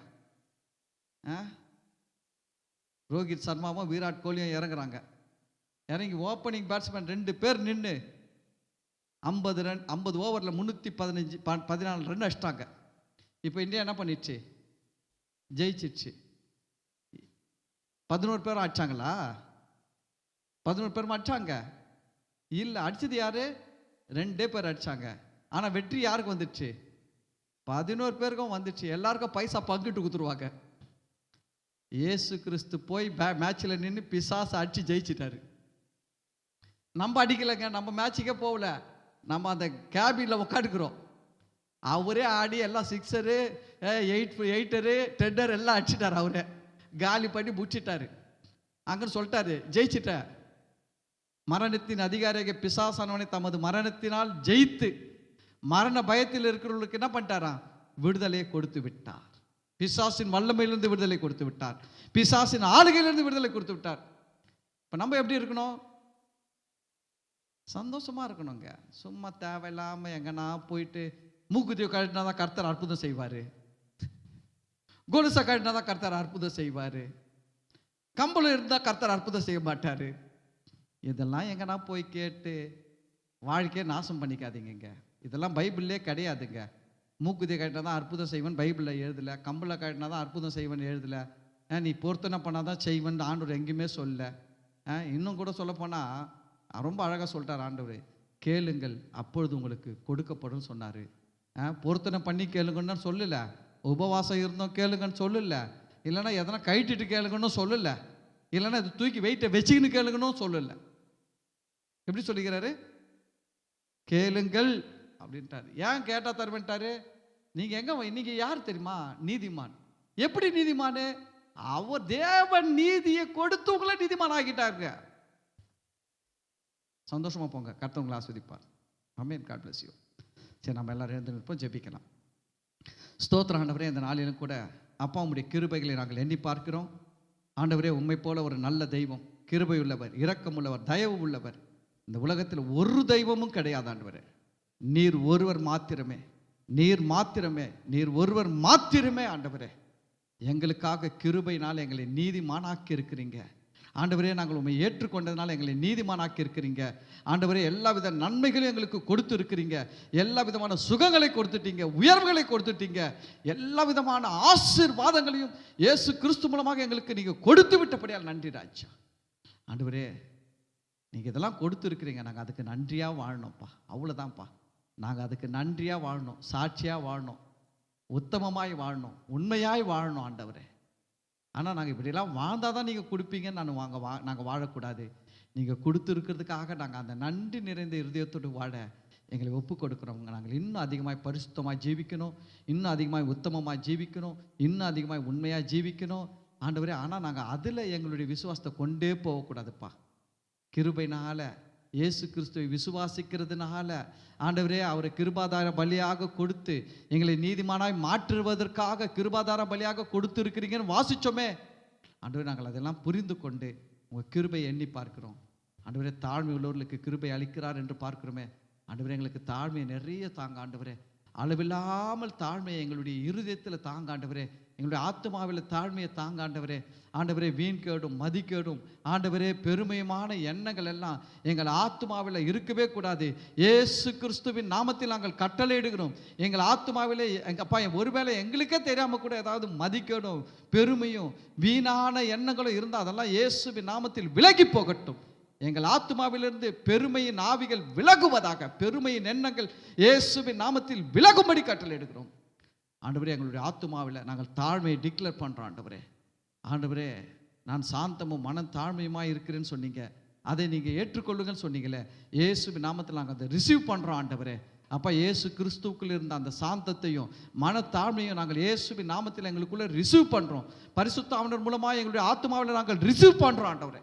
ரோஹித் சர்மாவும் விராட் கோலியும் இறங்குறாங்க. இறங்கி ஓப்பனிங் பேட்ஸ்மேன் 2 பேர் நின்று 50 ஓவரில் 314 ரன் அடிச்சிட்டாங்க. இப்போ இந்தியா என்ன பண்ணிடுச்சு? ஜெயிச்சிடுச்சு. 11 பேரும் அடிச்சாங்களா? 11 பேரும் அடிச்சாங்க இல்லை. அடிச்சது யாரு? 2 பேர் அடிச்சாங்க. ஆனால் வெற்றி யாருக்கு வந்துடுச்சு? 11 பேருக்கும் வந்துடுச்சு. எல்லாருக்கும் பைசா பங்கிட்டு கொடுத்துருவாங்க. இயேசு கிறிஸ்து போய் மேட்சில் நின்று பிசாசை அடிச்சு ஜெயிச்சிட்டாரு. நம்ம அடிக்கலைங்க, நம்ம மேட்சுக்கே போகல, நம்ம அந்த கேபினில் உட்காந்துக்கிறோம். அவரே ஆடி எல்லாம் 6 8 10 எல்லாம் அடிச்சிட்டார். அவரே காலி பண்ணி முடிச்சிட்டாரு. அங்கன்னு சொல்லிட்டாரு, ஜெயிச்சிட்ட. மரணத்தின் அதிகாரியாக பிசாசானவனை தமது மரணத்தினால் ஜெயித்து மரண பயத்தில் இருக்கிறவர்களுக்கு என்ன பண்ணிட்டாராம்? விடுதலையை கொடுத்து விட்டார். பிசாசின் வல்லமையிலிருந்து விடுதலை கொடுத்து விட்டார். பிசாசின் ஆளுகையிலிருந்து விடுதலை கொடுத்து விட்டார். இப்போ நம்ம எப்படி இருக்கணும்? சந்தோஷமாக இருக்கணுங்க. சும்மா தேவையில்லாமல் எங்கன்னா போயிட்டு மூக்குத்தியை கழட்டினா தான் கர்த்தர் அற்புதம் செய்வார், கொலுசை கழட்டினா தான் கர்த்தர் அற்புதம் செய்வார், கம்பளம் இருந்தால் கர்த்தர் அற்புதம் செய்ய மாட்டார். இதெல்லாம் எங்கன்னா போய் கேட்டு வாழ்க்கையை நாசம் பண்ணிக்காதீங்க. இதெல்லாம் பைபிள்லே கிடையாதுங்க. மூக்குத்தியை கழட்டினா தான் அற்புதம் செய்வன் பைபிளில் எழுதலை, கம்பளை கழட்டினா தான் அற்புதம் செய்வன் எழுதலை, நீ பொருத்தனை பண்ணால் தான் செய்வன் ஆண்டவர் எங்கேயுமே சொல்ல. இன்னும் கூட சொல்லப்போனால் ரொம்ப அழகாக சொல்லிட்டார் ஆண்டவர், கேளுங்கள் அப்பொழுது உங்களுக்கு கொடுக்கப்படும் சொன்னார். பொருத்தனை பண்ணி கேளுங்கன்னு சொல்லலை, உபவாசம் இருந்தோம் கேளுங்கன்னு சொல்லலை, இல்லைன்னா எதனா கழட்டிட்டு கேளுங்கன்னு சொல்லலை, இல்லைன்னா இது தூக்கி வெயிட்டை வச்சுக்கின்னு கேளுங்கன்னு சொல்லலை. எப்படி சொல்லிக்கிறாரு? கேளுங்கள் அப்படின்ட்டாரு. ஏன் கேட்டால் தருவேன்ட்டாரு? நீங்கள் எங்கே இன்னைக்கு யார் தெரியுமா நீதிமான்? எப்படி நீதிமானு? அவர் தேவன் நீதியை கொடுத்து உங்களை நீதிமான் ஆகிட்டாருங்க. சந்தோஷமா போங்க, கர்த்தர் உங்களை ஆஸ்வதிப்பார். ஆமென். God bless you. சரி, நம்ம எல்லாரும் எழுந்து நிற்போம், ஜெபிக்கலாம். ஸ்தோத்திரம் ஆண்டவரே, இந்த நாளிலும் கூட அப்பா உம்முடைய கிருபைகளை நாங்கள் எண்ணி பார்க்கிறோம். ஆண்டவரே, உம்மை போல ஒரு நல்ல தெய்வம், கிருபை உள்ளவர், இரக்கம் உள்ளவர், தயவு உள்ளவர் இந்த உலகத்தில் ஒரு தெய்வமும் கிடையாது ஆண்டவரே. நீர் ஒருவர் மாத்திரமே, நீர் மாத்திரமே, நீர் ஒருவர் மாத்திரமே ஆண்டவரே. எங்களுக்காக கிருபையினால் எங்களை நீதிமானாக்கி இருக்கிறீங்க ஆண்டவரே. நாங்கள் உண்மை ஏற்றுக்கொண்டதுனால எங்களை நீதிமானாக்கி இருக்கிறீங்க ஆண்டவரே. எல்லா வித நன்மைகளையும் எங்களுக்கு கொடுத்து இருக்கிறீங்க, எல்லா விதமான சுகங்களை கொடுத்துட்டீங்க, உயர்வுகளை கொடுத்துட்டீங்க, எல்லா விதமான ஆசீர்வாதங்களையும் இயேசு கிறிஸ்து மூலமாக எங்களுக்கு நீங்கள் கொடுத்து விட்டபடியால் நன்றி ராஜா. ஆண்டவரே, நீங்கள் இதெல்லாம் கொடுத்து இருக்கிறீங்க, நாங்கள் அதுக்கு நன்றியாக வாழணும்ப்பா. அவ்வளோதான்ப்பா, நாங்கள் அதுக்கு நன்றியாக வாழணும், சாட்சியாக வாழணும், உத்தமமாய் வாழணும், உண்மையாய் வாழணும் ஆண்டவரே. ஆனால் நாங்கள் இப்படிலாம் வாழ்ந்தால் தான் நீங்கள் கொடுப்பீங்கன்னு நாங்கள் வாழக்கூடாது. நீங்கள் கொடுத்துருக்கிறதுக்காக நாங்கள் அந்த நன்றி நிறைந்த இருதயத்தோடு வாழ எங்களை ஒப்பு கொடுக்குறோங்க. நாங்கள் இன்னும் அதிகமாக பரிசுத்தமாக ஜீவிக்கணும், இன்னும் அதிகமாக உத்தமமாக ஜீவிக்கணும், இன்னும் அதிகமாக உண்மையாக ஜீவிக்கணும் ஆண்டவரே. ஆனால் நாங்கள் அதில் எங்களுடைய விசுவாசத்தை கொண்டே போகக்கூடாதுப்பா. கிருபையினால இயேசு கிறிஸ்துவை விசுவாசிக்கிறதுனால ஆண்டவரே, அவரை கிருபாதார பலியாக கொடுத்து எங்களை நீதிமானாய் மாற்றுவதற்காக கிருபாதார பலியாக கொடுத்து இருக்கிறீங்கன்னு வாசிச்சோமே ஆண்டவரே. நாங்கள் அதெல்லாம் புரிந்து கொண்டு உங்கள் கிருபையை எண்ணி பார்க்கிறோம் ஆண்டவரே. தாழ்மை உள்ளவர்களுக்கு கிருபை அளிக்கிறார் என்று பார்க்கிறோமே ஆண்டவரே. எங்களுக்கு தாழ்மையை நிறைய தாங்க ஆண்டவரே, அளவில்லாமல் தாழ்மையை எங்களுடைய இருதயத்தில் தாங்க ஆண்டவரே, எங்களுடைய ஆத்மாவில் தாழ்மையை தாங்க ஆண்டவரே. ஆண்டவரே, வீண்கேடும் மதிக்கேடும் ஆண்டவரே பெருமையுமான எண்ணங்கள் எல்லாம் எங்கள் ஆத்மாவில் இருக்கவே கூடாது. இயேசு கிறிஸ்துவின் நாமத்தில் நாங்கள் கட்டளையிடுகிறோம். எங்கள் ஆத்மாவிலே எங்கப்பா ஒருவேளை எங்களுக்கே தெரியாமல் கூட ஏதாவது மதிக்கேடும் பெருமையும் வீணான எண்ணங்களும் இருந்தால் அதெல்லாம் இயேசுவின் நாமத்தில் விலகி போகட்டும். எங்கள் ஆத்மாவிலிருந்து பெருமையின் ஆவிகள் விலகுவதாக, பெருமையின் எண்ணங்கள் இயேசுவின் நாமத்தில் விலகும்படி கட்டளையிடுகிறோம் ஆண்டவரே. எங்களுடைய ஆத்மாவில் நாங்கள் தாழ்மையை டிக்ளேர் பண்ணுறோம் ஆண்டவரே. ஆண்டவரே, நான் சாந்தமும் மனம் தாழ்மையுமாக இருக்கிறேன்னு சொன்னீங்க, அதை நீங்கள் ஏற்றுக்கொள்ளுங்கன்னு சொன்னீங்களே. இயேசுவின் நாமத்தில் நாங்கள் அதை ரிசீவ் பண்ணுறோம் ஆண்டவரே. அப்போ இயேசு கிறிஸ்துவுக்குள்ள இருந்த அந்த சாந்தத்தையும் மனத்தாழ்மையும் நாங்கள் இயேசுவின் நாமத்தில் எங்களுக்குள்ளே ரிசீவ் பண்ணுறோம். பரிசுத்த ஆவியின் மூலமாக எங்களுடைய ஆத்மாவில் நாங்கள் ரிசீவ் பண்ணுறோம் ஆண்டவரே.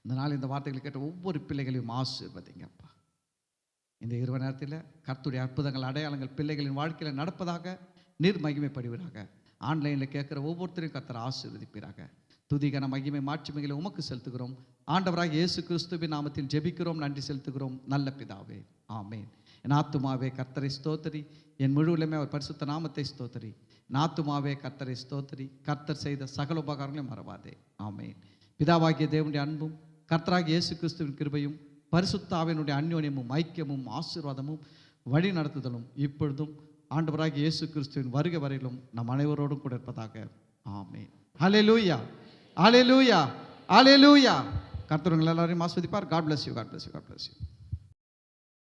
இந்த நாள் இந்த வார்த்தைகளை கேட்ட ஒவ்வொரு பிள்ளைகளையும் ஆசீர்வதிங்கப்பா. இந்த இரவு நேரத்தில் கர்த்தருடைய அற்புதங்கள் அடையாளங்கள் பிள்ளைகளின் வாழ்க்கையில் நடப்பதாக நீர் மகிமைப்படுவீராக. ஆன்லைனில் கேட்குற ஒவ்வொருத்தரையும் கர்த்தர் ஆசீர்வதிப்பீராக. துதிகன மகிமை மாட்சிமைகளை உமக்கு செலுத்துகிறோம் ஆண்டவராக இயேசு கிறிஸ்துவின் நாமத்தில் ஜெபிக்கிறோம், நன்றி செலுத்துகிறோம் நல்ல பிதாவே, ஆமேன். என் ஆத்துமாவே கர்த்தரை ஸ்தோத்திரி, என் முழுவதுமே அவர் பரிசுத்த நாமத்தை ஸ்தோத்திரி. ஆத்துமாவே கர்த்தரை ஸ்தோத்திரி, கர்த்தர் செய்த சகல உபகாரங்களையும் மறவாதே, ஆமேன். பிதாவாகிய தேவனுடைய அன்பும் கர்த்தராகிய இயேசு கிறிஸ்துவின் கிருபையும் பரிசுத்த ஆவியினுடைய அந்யோன்யமும் ஐக்கியமும் ஆசீர்வாதமும் வழி நடத்துதலும் இப்பொழுதும் ஆண்டவராகிய இயேசு கிறிஸ்துவின் வருகை வரையிலும் நம் அனைவரோடும் கூட இருப்பதாக, ஆமென். ஹல்லேலூயா, ஹல்லேலூயா, ஹல்லேலூயா. கர்த்தர் உங்கள் எல்லாரையும் ஆசீர்வதிப்பார். God bless you, God bless you, God bless you.